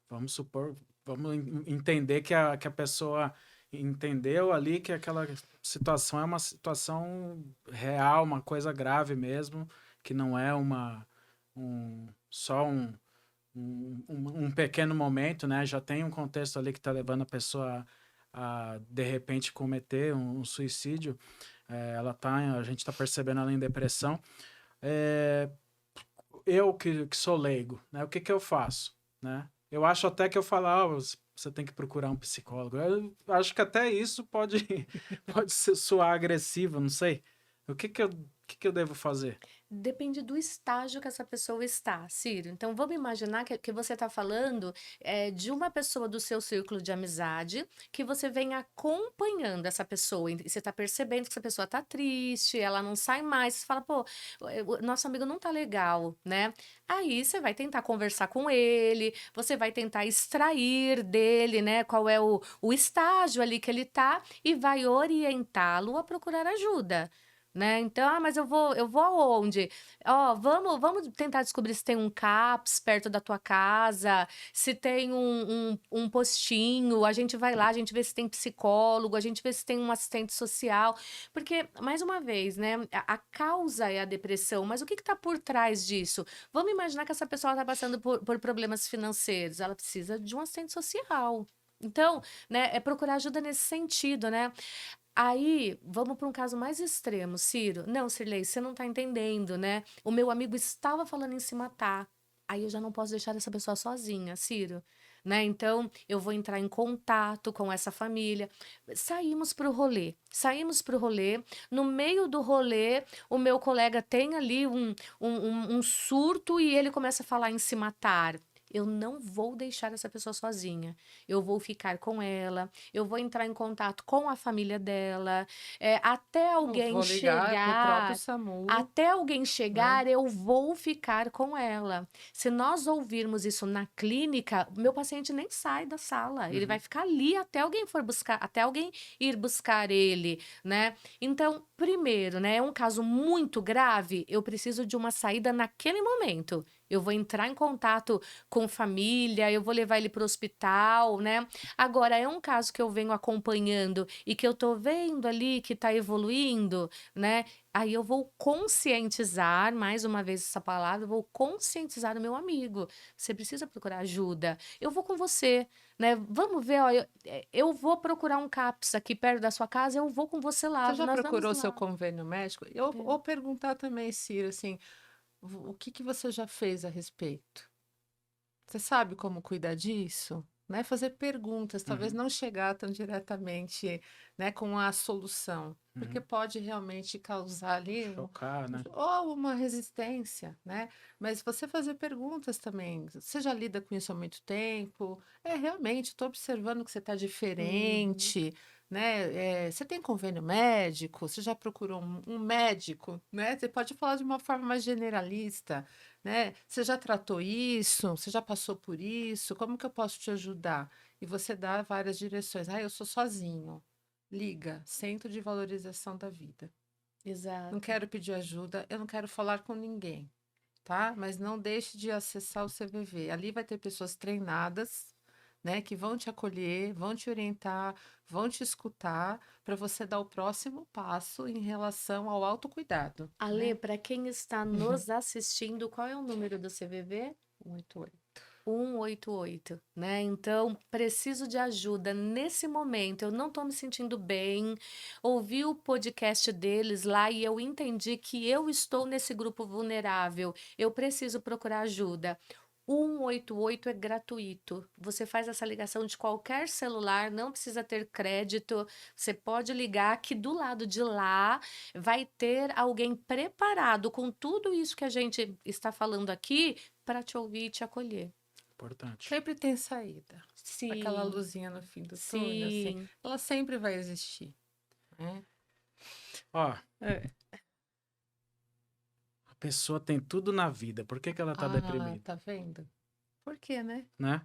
Vamos supor, vamos entender que a pessoa entendeu ali que aquela situação é uma situação real, uma coisa grave mesmo, que não é só um pequeno momento, né? Já tem um contexto ali que está levando a pessoa a de repente cometer um suicídio. A gente está percebendo ela em depressão. Eu que sou leigo, né? O que eu faço, né? Eu acho até que eu falo, você tem que procurar um psicólogo. Eu acho que até isso pode soar agressivo, não sei. O que eu devo fazer? Depende do estágio que essa pessoa está, Ciro. Então, vamos imaginar que você está falando de uma pessoa do seu círculo de amizade que você vem acompanhando essa pessoa. E você está percebendo que essa pessoa está triste, ela não sai mais. Você fala, pô, o nosso amigo não tá legal, né? Aí você vai tentar conversar com ele, você vai tentar extrair dele, né, qual é o estágio ali que ele tá e vai orientá-lo a procurar ajuda. Né? Então, mas eu vou aonde? Ó, vamos tentar descobrir se tem um CAPS perto da tua casa, se tem um postinho, a gente vai lá, a gente vê se tem psicólogo, a gente vê se tem um assistente social, porque, mais uma vez, né, a causa é a depressão, mas o que está por trás disso? Vamos imaginar que essa pessoa está passando por problemas financeiros, ela precisa de um assistente social. Então, né, é procurar ajuda nesse sentido, né? Aí, vamos para um caso mais extremo, Ciro. Não, Cirlei, você não está entendendo, né? O meu amigo estava falando em se matar. Aí eu já não posso deixar essa pessoa sozinha, Ciro. Né? Então, eu vou entrar em contato com essa família. Saímos para o rolê. No meio do rolê, o meu colega tem ali um surto e ele começa a falar em se matar. eu não vou deixar essa pessoa sozinha. Eu vou ficar com ela, eu vou entrar em contato com a família dela, até Eu alguém vou ligar pro próprio chegar. SAMU. Até alguém chegar, eu vou ficar com ela. Se nós ouvirmos isso na clínica, meu paciente nem sai da sala. Ele vai ficar ali até alguém for buscar, até alguém ir buscar ele, né? Então, primeiro, né, é um caso muito grave, eu preciso de uma saída naquele momento. Eu vou entrar em contato com família, eu vou levar ele para o hospital, né? Agora, é um caso que eu venho acompanhando e que eu tô vendo ali que está evoluindo, né? Aí eu vou conscientizar, mais uma vez essa palavra, eu vou conscientizar o meu amigo. Você precisa procurar ajuda. Eu vou com você, né? Vamos ver, ó, eu vou procurar um CAPS aqui perto da sua casa, eu vou com você lá. Você já Nós vamos procurou seu lá. convênio médico? É. Ou perguntar também, Ciro, assim, o que que você já fez a respeito? Você sabe como cuidar disso? Né? Fazer perguntas, talvez Uhum. não chegar tão diretamente, né, com a solução, porque Uhum. pode realmente causar ali Chocar, né? ou uma resistência, né? Mas você fazer perguntas também. Você já lida com isso há muito tempo? Realmente, estou observando que você está Uhum. diferente, né? Você tem convênio médico? Você já procurou um médico, né? Você pode falar de uma forma mais generalista, né? Você já tratou isso? Você já passou por isso? Como que eu posso te ajudar? E você dá várias direções. Ah, eu sou sozinho. Liga, Centro de Valorização da Vida. Não Exato. quero pedir ajuda, eu não quero falar com ninguém, tá? Mas não deixe de acessar o CVV. Ali vai ter pessoas treinadas, né, que vão te acolher, vão te orientar, vão te escutar para você dar o próximo passo em relação ao autocuidado, Ale, né? para quem está nos assistindo, qual é o número do CVV? 188. 188, né? Então, preciso de ajuda nesse momento. Eu não estou me sentindo bem. Ouvi o podcast deles lá e eu entendi que eu estou nesse grupo vulnerável. Eu preciso procurar ajuda. 188 é gratuito. Você faz essa ligação de qualquer celular, não precisa ter crédito. Você pode ligar que do lado de lá vai ter alguém preparado com tudo isso que a gente está falando aqui para te ouvir e te acolher. Importante. Sempre tem saída. Aquela Sim, luzinha no fim do túnel, assim, sim. ela sempre vai existir, né? Ó, É. a pessoa tem tudo na vida. Por que que ela tá Ah, deprimida, tá vendo? Por quê, né? né?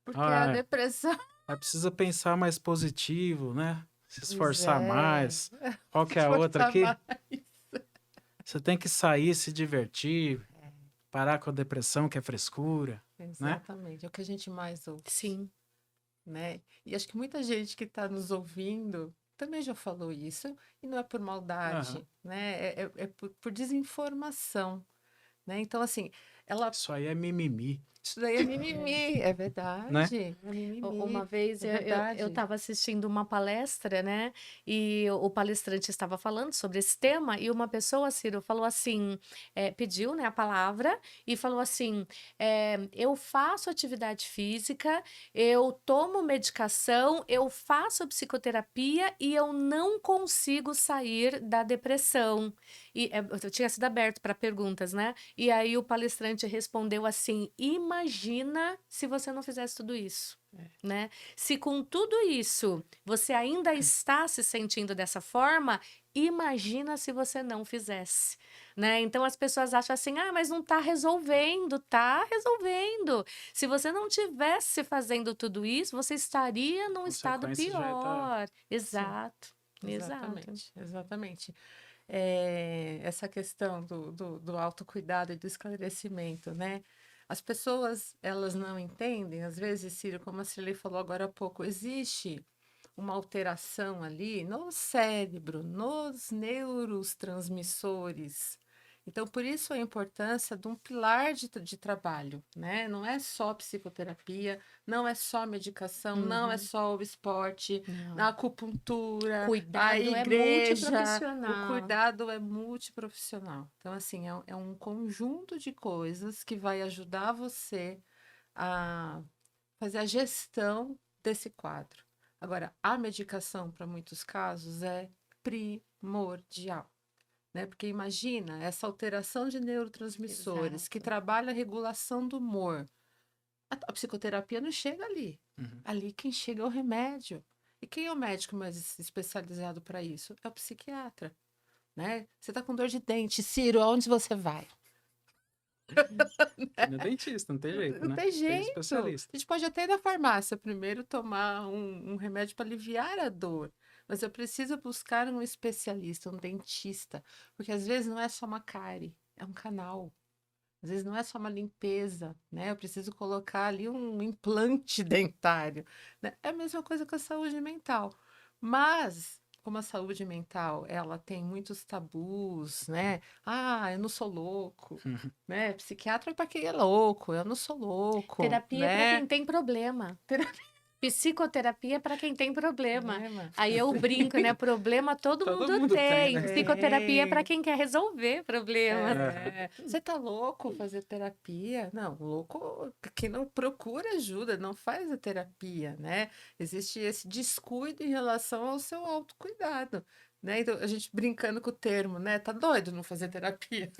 Porque a Ah, depressão. ela precisa pensar mais positivo, né? Se Pois esforçar é. mais. Qual que é a outra Forçar aqui? mais. Você tem que sair, se divertir, parar com a depressão, que é frescura, né? Exatamente. É o que a gente mais ouve, Sim, né? E acho que muita gente que está nos ouvindo também já falou isso, e não é por Aham. maldade, né? É por desinformação, né? Então, assim, ela. Isso aí é mimimi, Isso daí é mimimi, é né? verdade. É Uma mimimi, vez é eu verdade. estava assistindo uma palestra, né? E o palestrante estava falando sobre esse tema, e uma pessoa, Ciro, falou assim: pediu, né, a palavra e falou assim: eu faço atividade física, eu tomo medicação, eu faço psicoterapia e eu não consigo sair da depressão. E eu tinha sido aberto para perguntas, né? E aí o palestrante respondeu assim: imagina se você não fizesse tudo isso, né? Se com tudo isso você ainda está se sentindo dessa forma, imagina se você não fizesse, né? Então as pessoas acham assim: ah, mas não está resolvendo, tá resolvendo. Se você não tivesse fazendo tudo isso, você estaria A num estado consequência já tá. pior. Sim, Exato, exato. exatamente, exatamente. Essa questão do autocuidado e do esclarecimento, né? As pessoas, elas não entendem, às vezes, Ciro, como a Cirlei falou agora há pouco, existe uma alteração ali no cérebro, nos neurotransmissores. Então, por isso a importância de um pilar de trabalho, né? Não é só psicoterapia, não é só medicação, não é Uhum. só o esporte, a Não. acupuntura, a Cuidado é igreja, o multiprofissional. cuidado é multiprofissional. Então, assim, é um conjunto de coisas que vai ajudar você a fazer a gestão desse quadro. Agora, a medicação, para muitos casos, é primordial, né? Porque imagina essa alteração de neurotransmissores que Exato. trabalha a regulação do humor. A psicoterapia não chega ali. Uhum. Ali quem chega é o remédio. E quem é o médico mais especializado para isso? É o psiquiatra, né? Você tá com dor de dente, Ciro, aonde você vai? No dentista, não tem jeito, Não né? tem Tem jeito. especialista. A gente pode até ir na farmácia primeiro tomar um remédio para aliviar a dor. Mas eu preciso buscar um especialista, um dentista. Porque às vezes não é só uma cárie, é um canal. Às vezes não é só uma limpeza, né? Eu preciso colocar ali um implante dentário, né? É a mesma coisa com a saúde mental. Mas, como a saúde mental, ela tem muitos tabus, né? Ah, eu não sou louco, Uhum. né? Psiquiatra é para quem é louco, eu não sou louco, Terapia é para né? quem tem problema. Psicoterapia é para quem tem problema. Né, mano? Aí eu brinco, né? Problema todo Todo mundo mundo tem, tem. né? Psicoterapia é para Tem. quem quer resolver problemas. É. Você tá louco fazer terapia? Não, louco que não procura ajuda, não faz a terapia, né? Existe esse descuido em relação ao seu autocuidado, né? Então, a gente brincando com o termo, né? Tá doido não fazer terapia?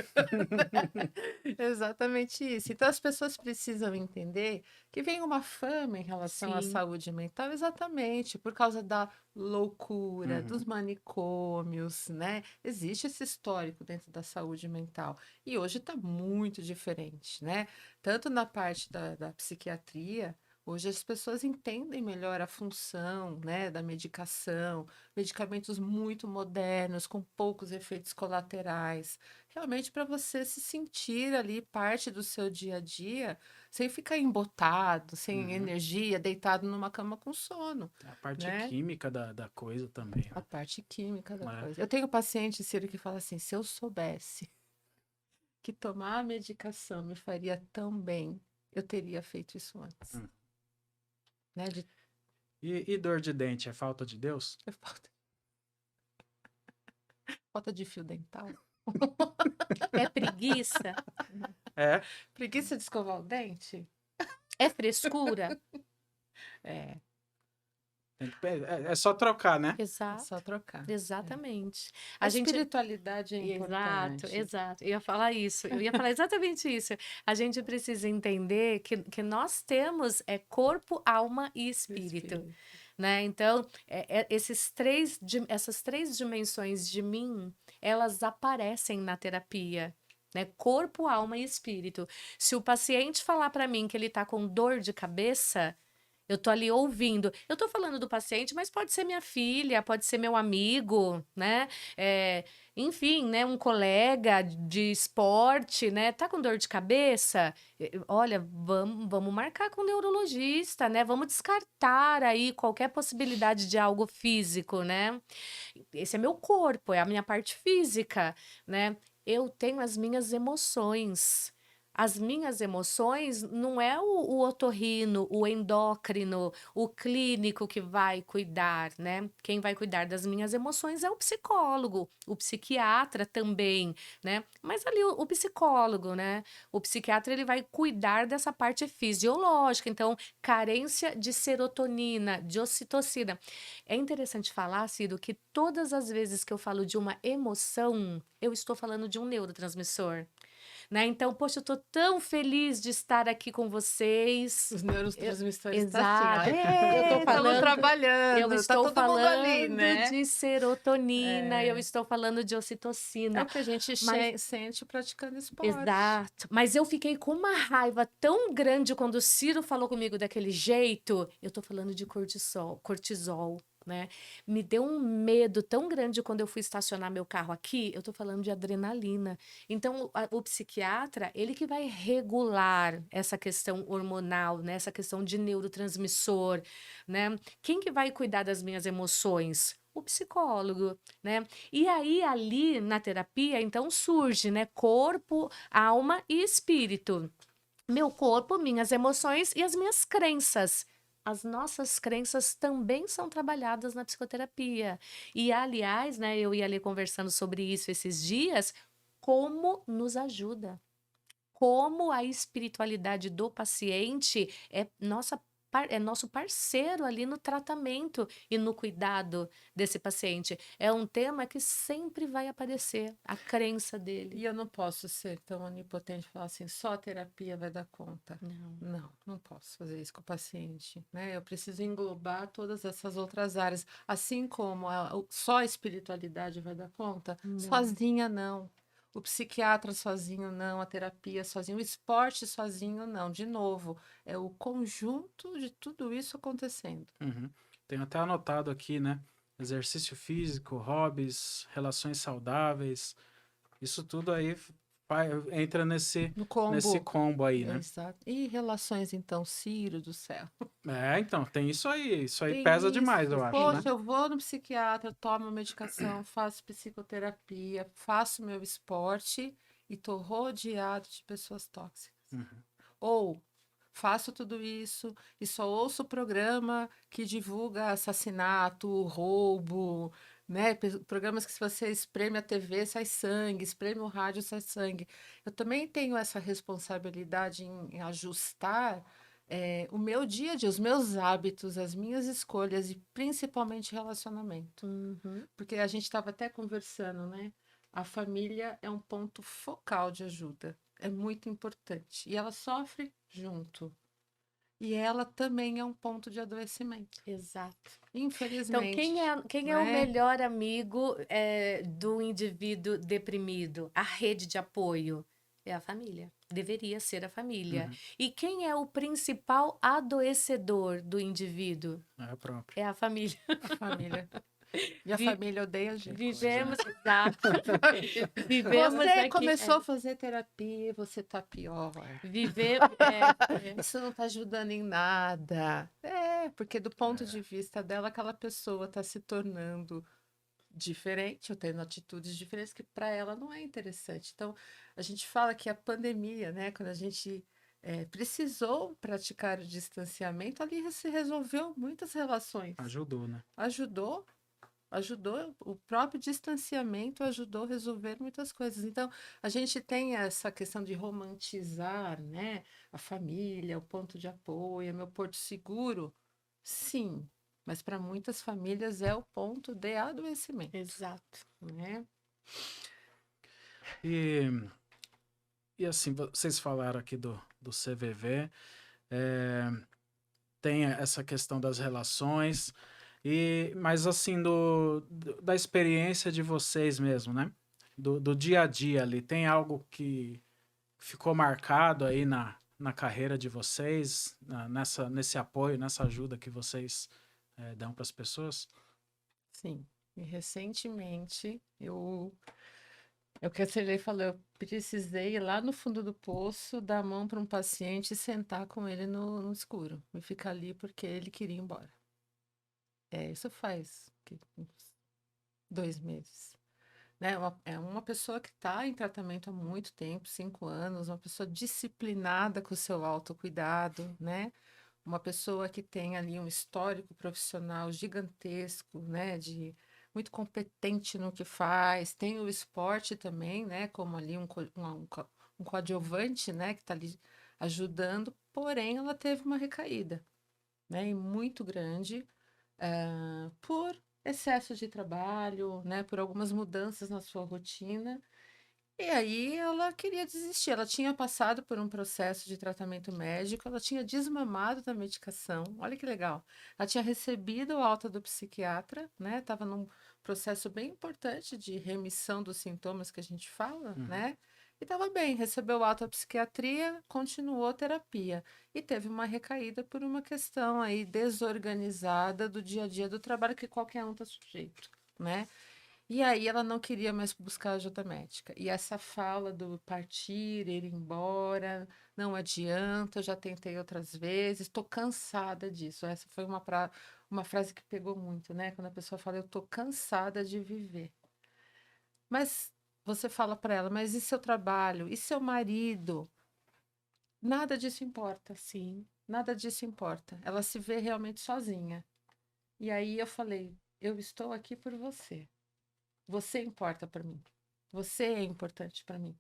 Exatamente isso. Então, as pessoas precisam entender que vem uma fama em relação à Sim. saúde mental, exatamente por causa da loucura, dos Uhum. manicômios, né? Existe esse histórico dentro da saúde mental. E hoje está muito diferente, né? Tanto na parte da psiquiatria, hoje as pessoas entendem melhor a função, né, da medicação, medicamentos muito modernos, com poucos efeitos colaterais, realmente para você se sentir ali parte do seu dia a dia, sem ficar embotado, sem Uhum. energia, deitado numa cama com sono, A parte né? química da coisa também, A né? parte química da É. coisa. Eu tenho paciente, Ciro, que fala assim: se eu soubesse que tomar a medicação me faria tão bem, eu teria feito isso antes. Hum. Né? De E dor de dente é falta de Deus? falta, falta de fio dental. É preguiça? É. Preguiça de escovar o dente? É frescura? É, É só trocar, né? é Exato. só trocar. Exatamente. A A gente espiritualidade é Exato, importante. exato. Eu ia falar isso. Eu ia falar exatamente isso. A gente precisa entender que nós temos corpo, alma e espírito, né? Então, essas três dimensões de mim, elas aparecem na terapia, né? Corpo, alma e espírito. Se o paciente falar para mim que ele está com dor de cabeça, eu tô ali ouvindo. Eu tô falando do paciente, mas pode ser minha filha, pode ser meu amigo, né? Enfim, né? Um colega de esporte, né? Tá com dor de cabeça? Olha, vamos marcar com o neurologista, né? Vamos descartar aí qualquer possibilidade de algo físico, né? Esse é meu corpo, é a minha parte física, né? Eu tenho as minhas emoções. As minhas emoções não é o otorrino, o endócrino, o clínico que vai cuidar, né? Quem vai cuidar das minhas emoções é o psicólogo, o psiquiatra também, né? Mas ali o psicólogo, né? O psiquiatra ele vai cuidar dessa parte fisiológica, então carência de serotonina, de ocitocina. É interessante falar, Cido, que todas as vezes que eu falo de uma emoção, eu estou falando de um neurotransmissor, né? Então, poxa, eu tô tão feliz de estar aqui com vocês. Os neurotransmissores estão Exato. assim, ó. Eu tô Estamos falando, trabalhando, eu tá estou todo mundo ali, falando né? de serotonina, eu É. estou falando de É ocitocina. o que a gente Mas sente praticando esporte. exato. Mas eu fiquei com uma raiva tão grande quando o Ciro falou comigo daquele jeito. Eu tô falando de cortisol, né? Me deu um medo tão grande quando eu fui estacionar meu carro aqui. Eu tô falando de adrenalina. Então, o psiquiatra, ele que vai regular essa questão hormonal, né? Essa questão de neurotransmissor, né? Quem que vai cuidar das minhas emoções? O psicólogo, né? E aí, ali na terapia, então surge, né? Corpo, alma e espírito. Meu corpo, minhas emoções e as minhas crenças. As nossas crenças também são trabalhadas na psicoterapia. E, aliás, né, eu ia ali conversando sobre isso esses dias, como nos ajuda. Como a espiritualidade do paciente é nossa é nosso parceiro ali no tratamento e no cuidado desse paciente. É um tema que sempre vai aparecer, a crença dele. E eu não posso ser tão onipotente e falar assim, só a terapia vai dar conta. Não. Não posso fazer isso com o paciente, né? Eu preciso englobar todas essas outras áreas, assim como só a espiritualidade vai dar conta, sozinha não. O psiquiatra sozinho não, a terapia sozinho, o esporte sozinho não. De novo, é o conjunto de tudo isso acontecendo. Uhum. Tenho até anotado aqui, né? Exercício físico, hobbies, relações saudáveis. Isso tudo aí entra nesse No combo. combo aí, né? Exato. E relações, então, Ciro do céu. Então, tem isso aí. Isso aí Tem pesa demais, isso. eu acho, né? Poxa, eu vou no psiquiatra, tomo medicação, faço psicoterapia, faço meu esporte e tô rodeado de pessoas tóxicas. Uhum. Ou faço tudo isso e só ouço o programa que divulga assassinato, roubo, né? Programas que se você espreme a TV sai sangue, espreme o rádio sai sangue. Eu também tenho essa responsabilidade em ajustar o meu dia a dia, os meus hábitos, as minhas escolhas e principalmente relacionamento. Uhum. Porque a gente estava até conversando, né? A família é um ponto focal de ajuda. É muito importante. E ela sofre junto. E ela também é um ponto de adoecimento. Exato. Infelizmente. Então, quem é o né? melhor amigo do indivíduo deprimido? A rede de apoio é a família. Deveria ser a família. Uhum. E quem é o principal adoecedor do indivíduo? É a própria. É a família. A família. E a Vi- família odeia a gente. Vivemos, exato. Vivemos Você aqui. começou a fazer terapia, você tá pior. Isso não tá ajudando em nada. Porque do ponto de vista dela, aquela pessoa tá se tornando diferente, ou tendo atitudes diferentes que para ela não é interessante. Então, a gente fala que a pandemia, né, quando a gente precisou praticar o distanciamento, ali se resolveu muitas relações. Ajudou, né? Ajudou, o próprio distanciamento ajudou a resolver muitas coisas. Então, a gente tem essa questão de romantizar, né, a família, o ponto de apoio, é meu porto seguro. Sim, mas para muitas famílias é o ponto de adoecimento, Exato. né? E assim, vocês falaram aqui do CVV, tem essa questão das relações, mas assim, da experiência de vocês mesmo, né? Do dia a dia ali, tem algo que ficou marcado aí na carreira de vocês, nesse apoio, nessa ajuda que vocês dão para as pessoas? Sim. E recentemente eu que a Cirlei falou, eu precisei ir lá no fundo do poço, dar a mão para um paciente e sentar com ele no escuro e ficar ali porque ele queria ir embora. Isso faz uns 2 meses. Né? É uma pessoa que está em tratamento há muito tempo, 5 anos, uma pessoa disciplinada com o seu autocuidado, né? Uma pessoa que tem ali um histórico profissional gigantesco, né? Muito competente no que faz, tem o esporte também, né? Como ali um coadjuvante, né? Que está ali ajudando, porém ela teve uma recaída, né? E muito grande, por excesso de trabalho, né? Por algumas mudanças na sua rotina. E aí ela queria desistir. Ela tinha passado por um processo de tratamento médico, ela tinha desmamado da medicação. Olha que legal. Ela tinha recebido a alta do psiquiatra, né? Estava num processo bem importante de remissão dos sintomas que a gente fala, né? E estava bem, recebeu alta da psiquiatria, continuou a terapia. E teve uma recaída por uma questão aí desorganizada do dia a dia do trabalho que qualquer um está sujeito, né? E aí ela não queria mais buscar ajuda médica. E essa fala do partir, ir embora, não adianta, eu já tentei outras vezes, estou cansada disso. Essa foi uma frase que pegou muito, né? Quando a pessoa fala, eu estou cansada de viver. Mas você fala para ela, mas e seu trabalho? E seu marido? Nada disso importa. Sim. Nada disso importa. Ela se vê realmente sozinha. E aí eu falei, eu estou aqui por você. Você importa para mim. Você é importante para mim.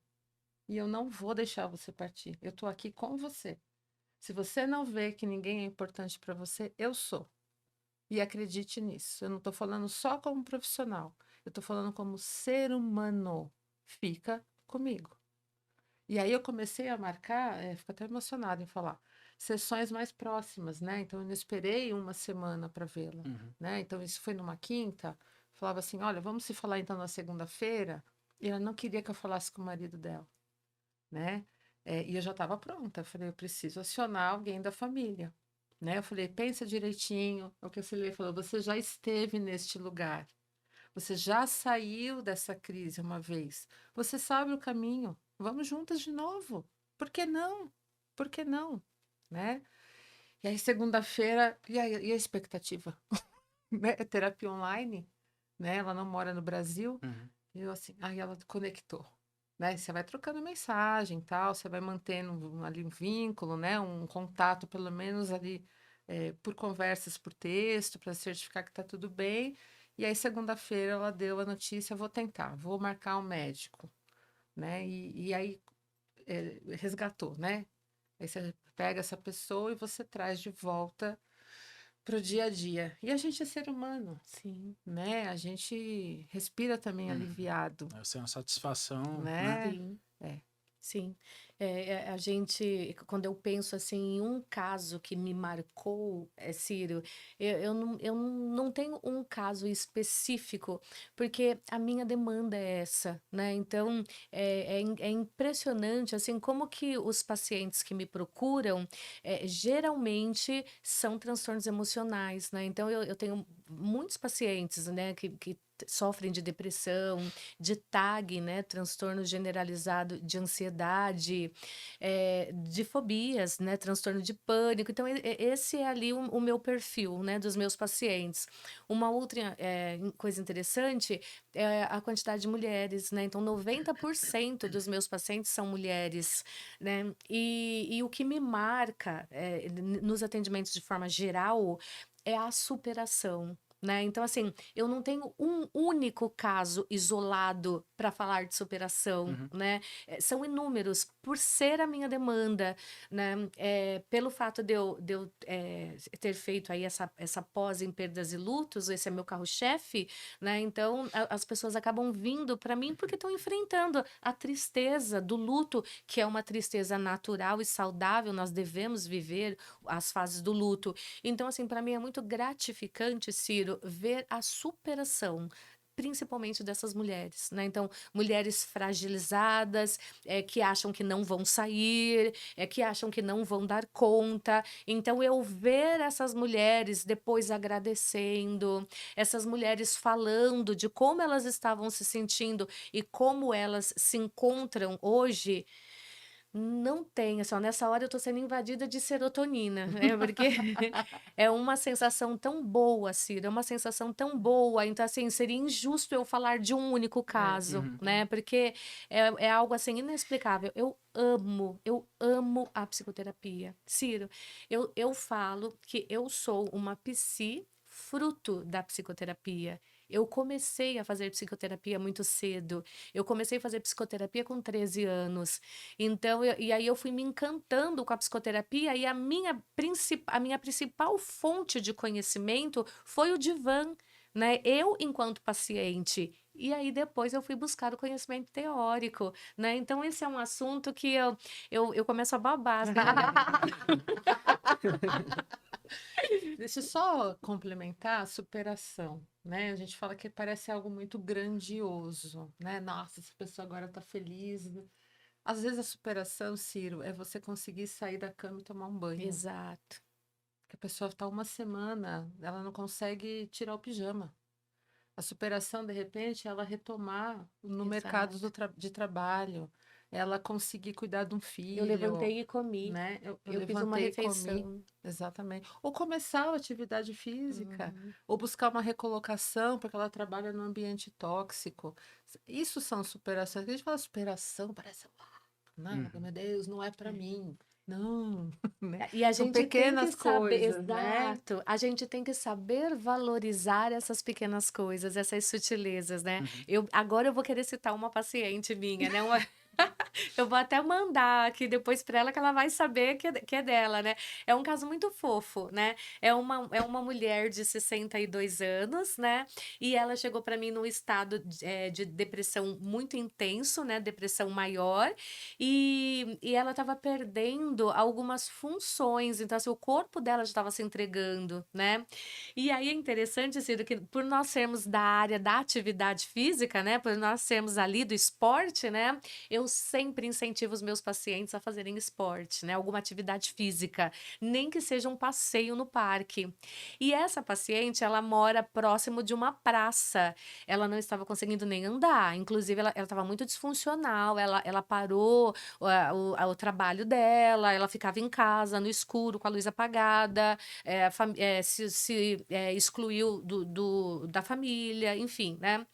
E eu não vou deixar você partir. Eu estou aqui com você. Se você não vê que ninguém é importante para você, eu sou. E acredite nisso. Eu não estou falando só como profissional. Eu estou falando como ser humano. Fica comigo. E aí eu comecei a marcar, fico até emocionada em falar, sessões mais próximas, né? Então eu não esperei uma semana para vê-la, né? Então isso foi numa quinta. Falava assim, olha, vamos se falar então na segunda-feira. E ela não queria que eu falasse com o marido dela, né? E eu já estava pronta. Eu falei, eu preciso acionar alguém da família, né? Eu falei, pensa direitinho. O que a Cilei falou, você já esteve neste lugar. Você já saiu dessa crise uma vez. Você sabe o caminho. Vamos juntas de novo. Por que não? Por que não? Né? E aí, segunda-feira, e a expectativa? Né? É terapia online, né? Ela não mora no Brasil. E eu assim, aí ela conectou. Né? Você vai trocando mensagem e tal, você vai mantendo ali um vínculo, né? Um contato, pelo menos ali, por conversas por texto, para certificar que está tudo bem. E aí, segunda-feira, ela deu a notícia: vou tentar, vou marcar um médico, né? E aí, resgatou, né? Aí você pega essa pessoa e você traz de volta para o dia a dia. E a gente é ser humano, Sim, né? A gente respira também aliviado, Essa é uma satisfação, né? né? sim. É. Sim, a gente, quando eu penso assim em um caso que me marcou, Ciro, eu não tenho um caso específico, porque a minha demanda é essa, né? Então, é impressionante, assim, como que os pacientes que me procuram, geralmente são transtornos emocionais, né? Então, eu tenho muitos pacientes, né, que sofrem de depressão, de TAG, né, transtorno generalizado de ansiedade, de fobias, né, transtorno de pânico. Então, esse é ali o meu perfil, né, dos meus pacientes. Uma outra coisa interessante é a quantidade de mulheres, né? Então, 90% dos meus pacientes são mulheres, né? E o que me marca nos atendimentos de forma geral é a superação. Né? Então, assim, eu não tenho um único caso isolado para falar de superação, né? São inúmeros, por ser a minha demanda, né? Pelo fato de eu ter feito aí essa pós em perdas e lutos, esse é meu carro-chefe, né? Então, as pessoas acabam vindo para mim porque estão enfrentando a tristeza do luto, que é uma tristeza natural e saudável, nós devemos viver as fases do luto. Então, assim, para mim é muito gratificante, Ciro, ver a superação principalmente dessas mulheres, né? Então, mulheres fragilizadas, que acham que não vão sair, que acham que não vão dar conta. Então, eu ver essas mulheres depois agradecendo, essas mulheres falando de como elas estavam se sentindo e como elas se encontram hoje, não tem, assim, ó, nessa hora eu tô sendo invadida de serotonina, né? Porque é uma sensação tão boa, Ciro, é uma sensação tão boa. Então, assim, seria injusto eu falar de um único caso, né? Porque é algo, assim, inexplicável. Eu amo a psicoterapia. Ciro, eu falo que eu sou uma psi fruto da psicoterapia. Eu comecei a fazer psicoterapia muito cedo. Eu comecei a fazer psicoterapia com 13 anos. Então, e aí eu fui me encantando com a psicoterapia e a minha principal fonte de conhecimento foi o divã, né? Eu, enquanto paciente. E aí depois eu fui buscar o conhecimento teórico, né? Então, esse é um assunto que eu começo a babar, assim. Deixa eu só complementar a superação, né? A gente fala que parece algo muito grandioso, né? Nossa, essa pessoa agora tá feliz. Às vezes a superação, Ciro, é você conseguir sair da cama e tomar um banho. Exato. Que a pessoa está uma semana, ela não consegue tirar o pijama. A superação, de repente, é ela retomar no mercado de trabalho, ela conseguir cuidar de um Eu filho, levantei e comi. né? Eu Eu fiz uma levantei e comi. refeição. Exatamente. Ou começar a atividade física, Uhum. ou buscar uma recolocação, porque ela trabalha num ambiente tóxico. Isso são superações. Quando a gente fala superação, parece, não, meu Deus, não é para mim. Não, né? E a São gente tem que pequenas saber, coisas, né? exato, a gente tem que saber valorizar essas pequenas coisas, essas sutilezas, né? Agora eu vou querer citar uma paciente minha, né? Eu vou até mandar aqui depois para ela que ela vai saber que é dela, né? É um caso muito fofo, né? É uma mulher de 62 anos, né? E ela chegou para mim num estado de depressão muito intenso, né? Depressão maior. E ela estava perdendo algumas funções. Então, assim, o corpo dela já estava se entregando, né? E aí é interessante, Ciro, que por nós sermos da área da atividade física, né? Por nós sermos ali do esporte, né? Eu sempre incentivo os meus pacientes a fazerem esporte, né? Alguma atividade física, nem que seja um passeio no parque. E essa paciente, ela mora próximo de uma praça. Ela não estava conseguindo nem andar. Inclusive, ela estava muito disfuncional. Ela parou o trabalho dela. Ela ficava em casa, no escuro, com a luz apagada. Se excluiu da família, enfim, né?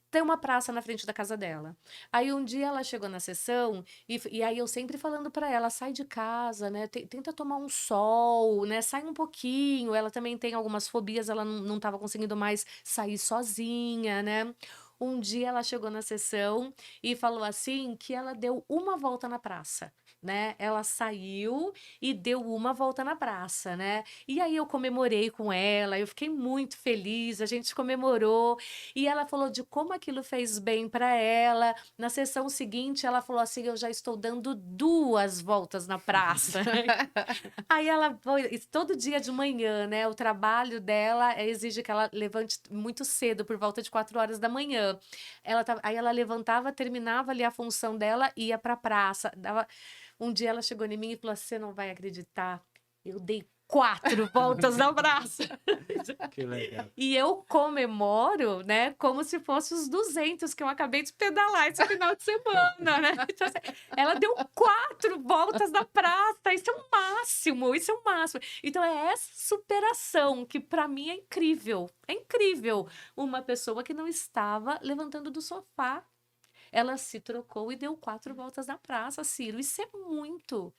Tem uma praça na frente da casa dela. Aí um dia ela chegou na sessão e aí eu sempre falando para ela, sai de casa, né? Tenta tomar um sol, né? Sai um pouquinho. Ela também tem algumas fobias, ela não estava conseguindo mais sair sozinha, né? Um dia ela chegou na sessão e falou assim que ela deu uma volta na praça, né? Ela saiu e deu uma volta na praça, né? E aí eu comemorei com ela, eu fiquei muito feliz, a gente comemorou. E ela falou de como aquilo fez bem para ela. Na sessão seguinte, ela falou assim: eu já estou dando 2 voltas na praça. Aí ela foi, todo dia de manhã, né? O trabalho dela exige que ela levante muito cedo, por volta de 4 horas da manhã. Aí ela levantava, terminava ali a função dela, ia para a praça. Um dia ela chegou em mim e falou: você não vai acreditar, eu dei 4 voltas na praça. Que legal. E eu comemoro, né, como se fosse os 200 que eu acabei de pedalar esse final de semana, né? Então, assim, ela deu 4 voltas na praça, isso é o máximo, isso é o máximo. Então, é essa superação que para mim é incrível. É incrível. Uma pessoa que não estava levantando do sofá, ela se trocou e deu 4 voltas na praça, Ciro. Isso é muito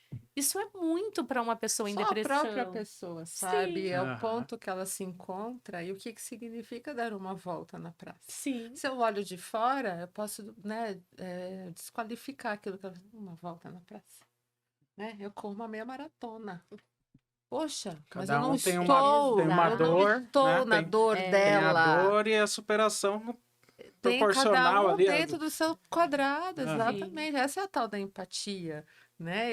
para uma pessoa em Só a própria depressão. pessoa sabe, é o Aham. ponto que ela se encontra e o que significa dar uma volta na praça. Sim. Se eu olho de fora, eu posso, né, desqualificar aquilo que ela uma volta na praça. Né? Eu corro uma meia maratona. Poxa, mas Cada eu não um tem estou, tem uma eu não dor, estou né? na dor Tem a dela. dor e a superação Tem cada proporcional um ali. dentro do seu quadrado, Aham. exatamente. Essa é a tal da empatia, né?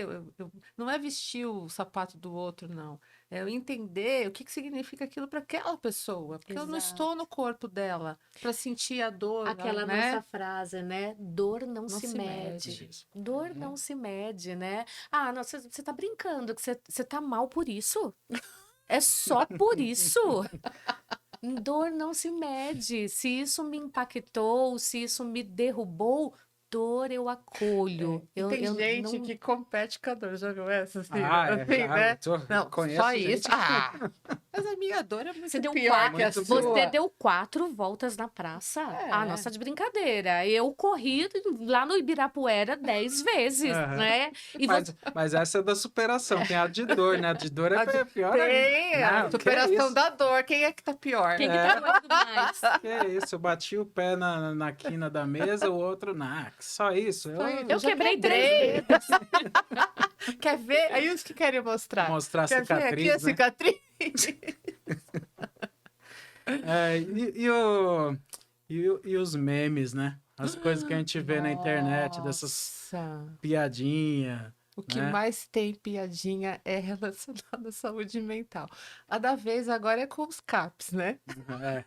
Não é vestir o sapato do outro, não. É eu entender o que significa aquilo para aquela pessoa, porque eu não estou no corpo dela para sentir a dor, Aquela né? nossa frase, né? Dor não Não se se mede. mede. Isso. Dor não se mede, né? Ah, não, você tá brincando que você tá mal por isso? É só por isso? Dor não se mede. Se isso me impactou, se isso me derrubou, dor eu acolho. E tem Eu gente não. que compete com a dor, já viu essa, assim, Já, né? Não, conheço só gente isso. Ah, mas a minha dor é Você muito deu pior que a muito sua. Você deu 4 voltas na praça? Ah, É. nossa, de brincadeira. Eu corri lá no Ibirapuera 10 vezes, Aham. né? E você. Mas essa é da superação, tem a de dor, né? A de dor é pior ainda. Tem a Não, que superação isso? da dor. Quem é que tá pior? Quem que tá doendo mais? Que isso? Eu bati o pé na quina da mesa, o outro na. Só isso. Só isso. Eu Já quebrei quebrei. 3 dedos. Quer ver? Aí os que querem mostrar. Mostrar a Quer ver aqui a cicatriz, né? cicatriz? E os memes, né? As coisas que a gente vê na internet, dessas Nossa. piadinhas. O que né? mais tem piadinha é relacionado à saúde mental. A da vez agora é com os CAPs, né? É.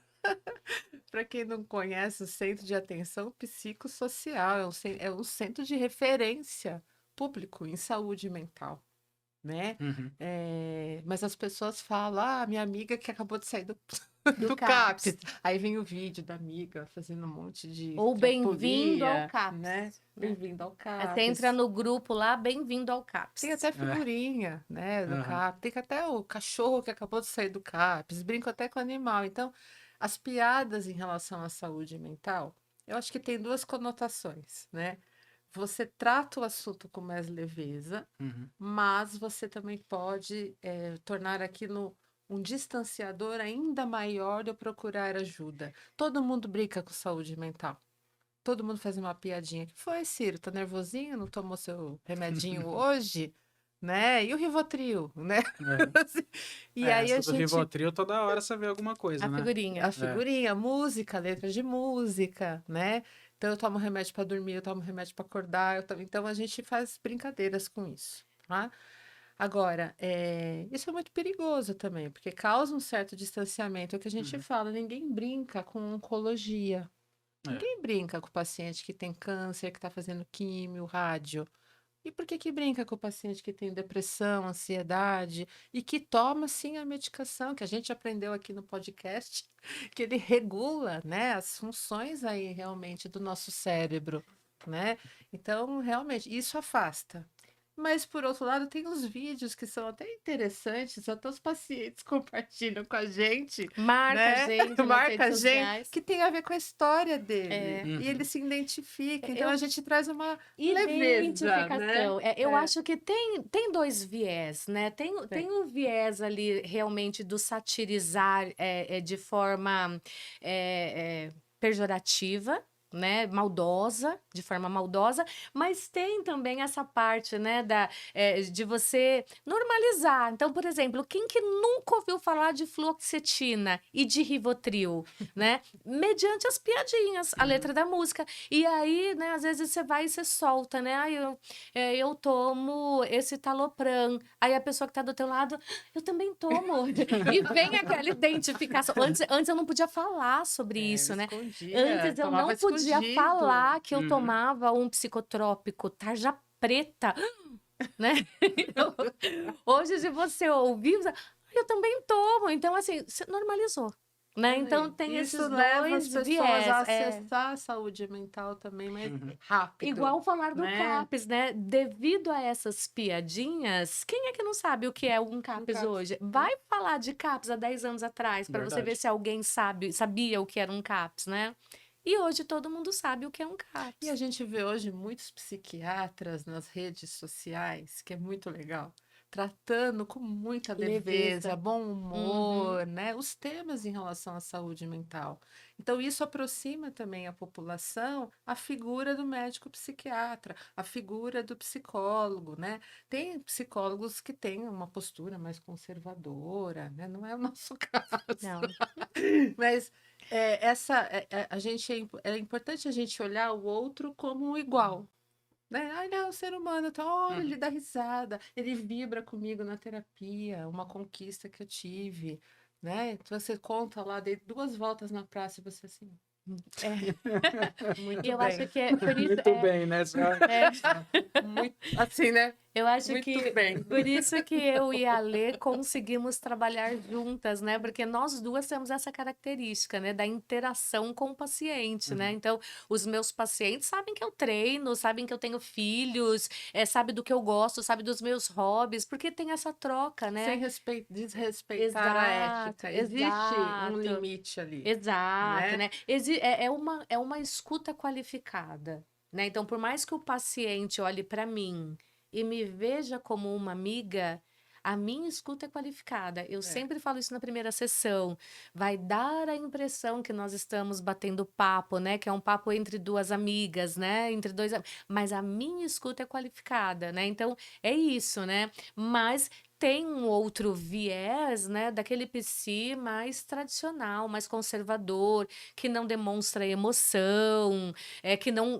Para quem não conhece, o Centro de Atenção Psicossocial é um centro de referência público em saúde mental, né? Uhum. Mas as pessoas falam, minha amiga que acabou de sair do Do CAPS. Aí vem o vídeo da amiga fazendo um monte de Ou bem-vindo ao trapolia, CAPS. né? Bem-vindo ao CAPS. Você entra no grupo lá, bem-vindo ao CAPS. Tem até figurinha, né, do Aham. CAPS. Tem até o cachorro que acabou de sair do CAPS. Brinco até com o animal. Então, as piadas em relação à saúde mental, eu acho que tem 2 conotações, né? Você trata o assunto com mais leveza, Uhum. mas você também pode tornar aquilo um distanciador ainda maior de eu procurar ajuda. Todo mundo brinca com saúde mental. todo mundo faz uma piadinha. Que foi, Ciro? Tá nervosinho? Não tomou seu remedinho hoje? Né? E o Rivotril, né? E aí a essa do gente... Rivotril, toda hora você vê alguma coisa, A né? figurinha. A figurinha, a música, letra de música, né? Então eu tomo remédio para dormir, eu tomo remédio para acordar, então a gente faz brincadeiras com isso, tá? Agora, isso é muito perigoso também, porque causa um certo distanciamento. É o que a gente fala, ninguém brinca com oncologia. Ninguém brinca com o paciente que tem câncer, que está fazendo químio, rádio. E por que brinca com o paciente que tem depressão, ansiedade e que toma sim a medicação que a gente aprendeu aqui no podcast, que ele regula, né, as funções aí realmente do nosso cérebro, né? Então, realmente, isso afasta. Mas, por outro lado, tem uns vídeos que são até interessantes, até os pacientes compartilham com a gente, Marca né? a gente nas Marca a redes gente, sociais. que tem a ver com a história dele. É. E ele se identifica. Então, Eu- a gente traz uma leveza, né? Identificação. Eu acho que tem dois viés, né? Tem um viés ali realmente do satirizar de forma pejorativa, né? Maldosa, de forma maldosa, mas tem também essa parte, né, de você normalizar. Então, por exemplo, quem que nunca ouviu falar de fluoxetina e de Rivotril, né? Mediante as piadinhas, a letra da música. E aí, né, às vezes você vai e você solta, né? Eu tomo esse Talopram. Aí a pessoa que tá do teu lado, eu também tomo. E vem aquela identificação. Antes eu não podia falar sobre isso, né? Antes eu não podia falar que eu tomava um psicotrópico, tarja preta, né? Então, hoje, se você ouvir, eu também tomo. Então, assim, você normalizou. Né? Então tem isso esses leva dois as pessoas viés. a acessar a saúde mental também mais rápido. Igual falar do né? CAPS, né? Devido a essas piadinhas, quem é que não sabe o que é um CAPS hoje? Vai falar de CAPS há 10 anos atrás, para você ver se alguém sabia o que era um CAPS, né? E hoje todo mundo sabe o que é um CAPS. E a gente vê hoje muitos psiquiatras nas redes sociais, que é muito legal, tratando com muita leveza, bom humor, né? Os temas em relação à saúde mental. Então, isso aproxima também a população a figura do médico psiquiatra, a figura do psicólogo, né? Tem psicólogos que têm uma postura mais conservadora, né? Não é o nosso caso. Não. Mas é importante a gente olhar o outro como um igual. Né? Ah, ele é um ser humano, então, olha, ele dá risada, ele vibra comigo na terapia, uma conquista que eu tive, né? Então, você conta lá, dei 2 voltas na praça e você assim. Muito Eu bem. acho que é por isso. Muito bem, né? Muito, assim, né? Eu acho Muito que bem. por isso que eu e a Lê conseguimos trabalhar juntas, né? Porque nós duas temos essa característica, né? Da interação com o paciente, né? Então, os meus pacientes sabem que eu treino, sabem que eu tenho filhos, sabem do que eu gosto, sabem dos meus hobbies, porque tem essa troca, né? Sem desrespeitar a ética. Existe um limite ali. Exato, né? É uma escuta qualificada, né? Então, por mais que o paciente olhe para mim e me veja como uma amiga, a minha escuta é qualificada. Eu sempre falo isso na primeira sessão. Vai dar a impressão que nós estamos batendo papo, né? Que é um papo entre duas amigas, né? Entre dois, mas a minha escuta é qualificada, né? Então, é isso, né? Mas tem um outro viés, né, daquele psi mais tradicional, mais conservador, que não demonstra emoção,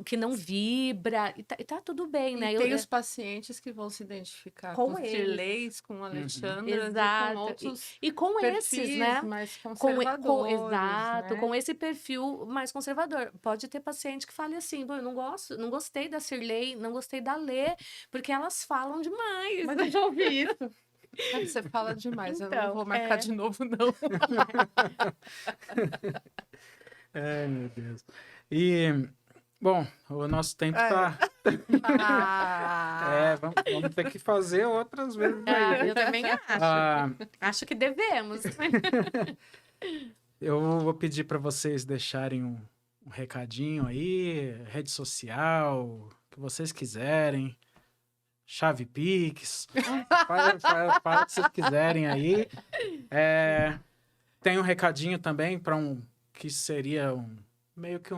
que não vibra, e tá tudo bem, né? E tem os pacientes que vão se identificar com eles. Cirleis, com Alexandra, Exato. e com outros E com perfis esses, né? mais conservadores. Exato, né? com esse perfil mais conservador. Pode ter paciente que fale assim, eu não gostei da Cirlei, não gostei da Lê, porque elas falam demais. Mas eu já ouvi isso. Você fala demais, eu não vou marcar de novo, não. Ai, meu Deus. E, bom, o nosso tempo tá... vamos ter que fazer outras vezes aí. Eu também acho. Acho que devemos. Eu vou pedir para vocês deixarem um recadinho aí, rede social, o que vocês quiserem. Chave Pix, fala o que vocês quiserem aí. Tem um recadinho também para que seria meio que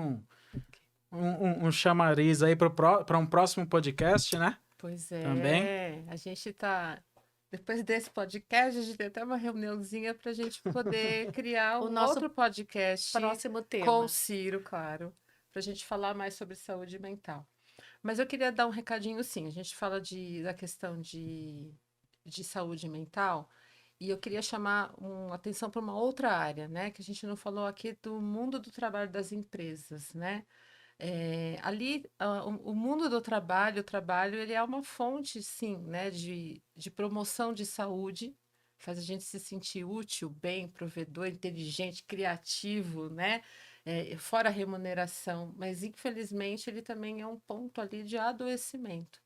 um chamariz aí para um próximo podcast, né? Pois é. Também. A gente tá. Depois desse podcast, a gente tem até uma reuniãozinha para a gente poder criar O um nosso outro podcast Próximo tema. com o Ciro, claro, para a gente falar mais sobre saúde mental. Mas eu queria dar um recadinho, sim. A gente fala da questão de saúde mental e eu queria chamar atenção para uma outra área, né? Que a gente não falou aqui do mundo do trabalho das empresas, né? O mundo do trabalho, o trabalho, ele é uma fonte, sim, né, de promoção de saúde, faz a gente se sentir útil, bem, provedor, inteligente, criativo, né, fora a remuneração, mas infelizmente ele também é um ponto ali de adoecimento.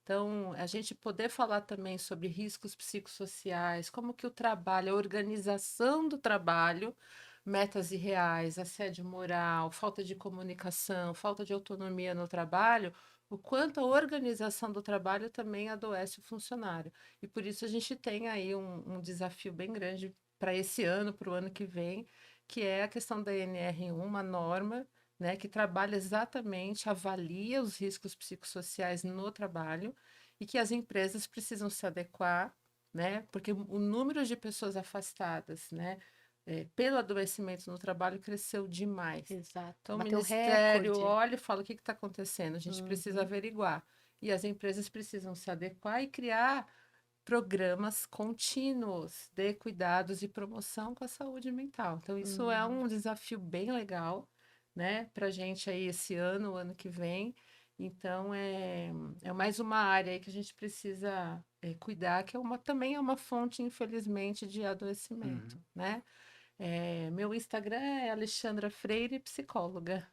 Então, a gente poder falar também sobre riscos psicossociais, como que o trabalho, a organização do trabalho, metas irreais, assédio moral, falta de comunicação, falta de autonomia no trabalho, o quanto a organização do trabalho também adoece o funcionário. E por isso a gente tem aí um desafio bem grande para esse ano, para o ano que vem, que é a questão da NR1, uma norma, né, que trabalha exatamente, avalia os riscos psicossociais no trabalho e que as empresas precisam se adequar, né, porque o número de pessoas afastadas, né, pelo adoecimento no trabalho cresceu demais. Exato. Então, o Bateu Ministério recorde. olha e fala o que está acontecendo, a gente precisa averiguar. E as empresas precisam se adequar e criar programas contínuos de cuidados e promoção com a saúde mental. Então, isso é um desafio bem legal, né, para a gente aí esse ano, o ano que vem. Então, é mais uma área aí que a gente precisa cuidar, que também é uma fonte, infelizmente, de adoecimento, né? Meu Instagram é Alexandra Freire, psicóloga.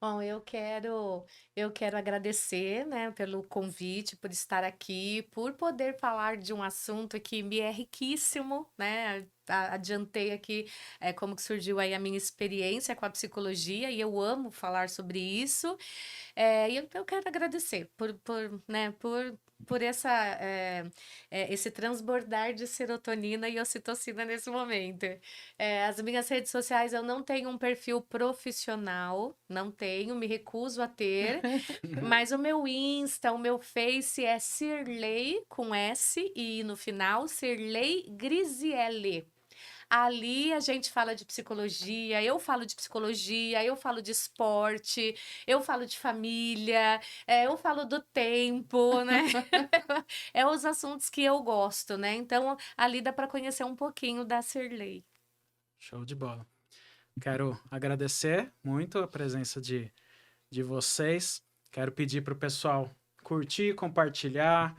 Bom, eu quero agradecer, né, pelo convite, por estar aqui, por poder falar de um assunto que me é riquíssimo, né? Adiantei aqui como que surgiu aí a minha experiência com a psicologia e eu amo falar sobre isso. E eu quero agradecer por esse transbordar de serotonina e ocitocina nesse momento. As minhas redes sociais eu não tenho um perfil profissional, não tenho, me recuso a ter, mas o meu Insta, o meu Face é Cirlei com S e no final Cirlei Grisiele. Ali a gente fala de psicologia, eu falo de psicologia, eu falo de esporte, eu falo de família, eu falo do tempo, né? É os assuntos que eu gosto, né? Então, ali dá para conhecer um pouquinho da Cirlei. Show de bola. Quero agradecer muito a presença de vocês. Quero pedir para o pessoal curtir, compartilhar,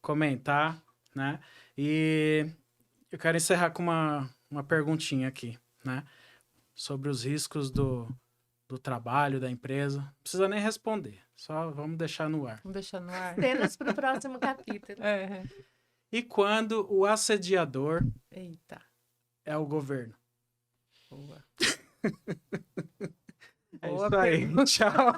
comentar, né? E eu quero encerrar com uma perguntinha aqui, né? Sobre os riscos do trabalho, da empresa. Não precisa nem responder, só vamos deixar no ar. Vamos deixar no ar. Cenas para o próximo capítulo. E quando o assediador Eita. é o governo? Boa. É Boa isso aí. pergunta. Tchau.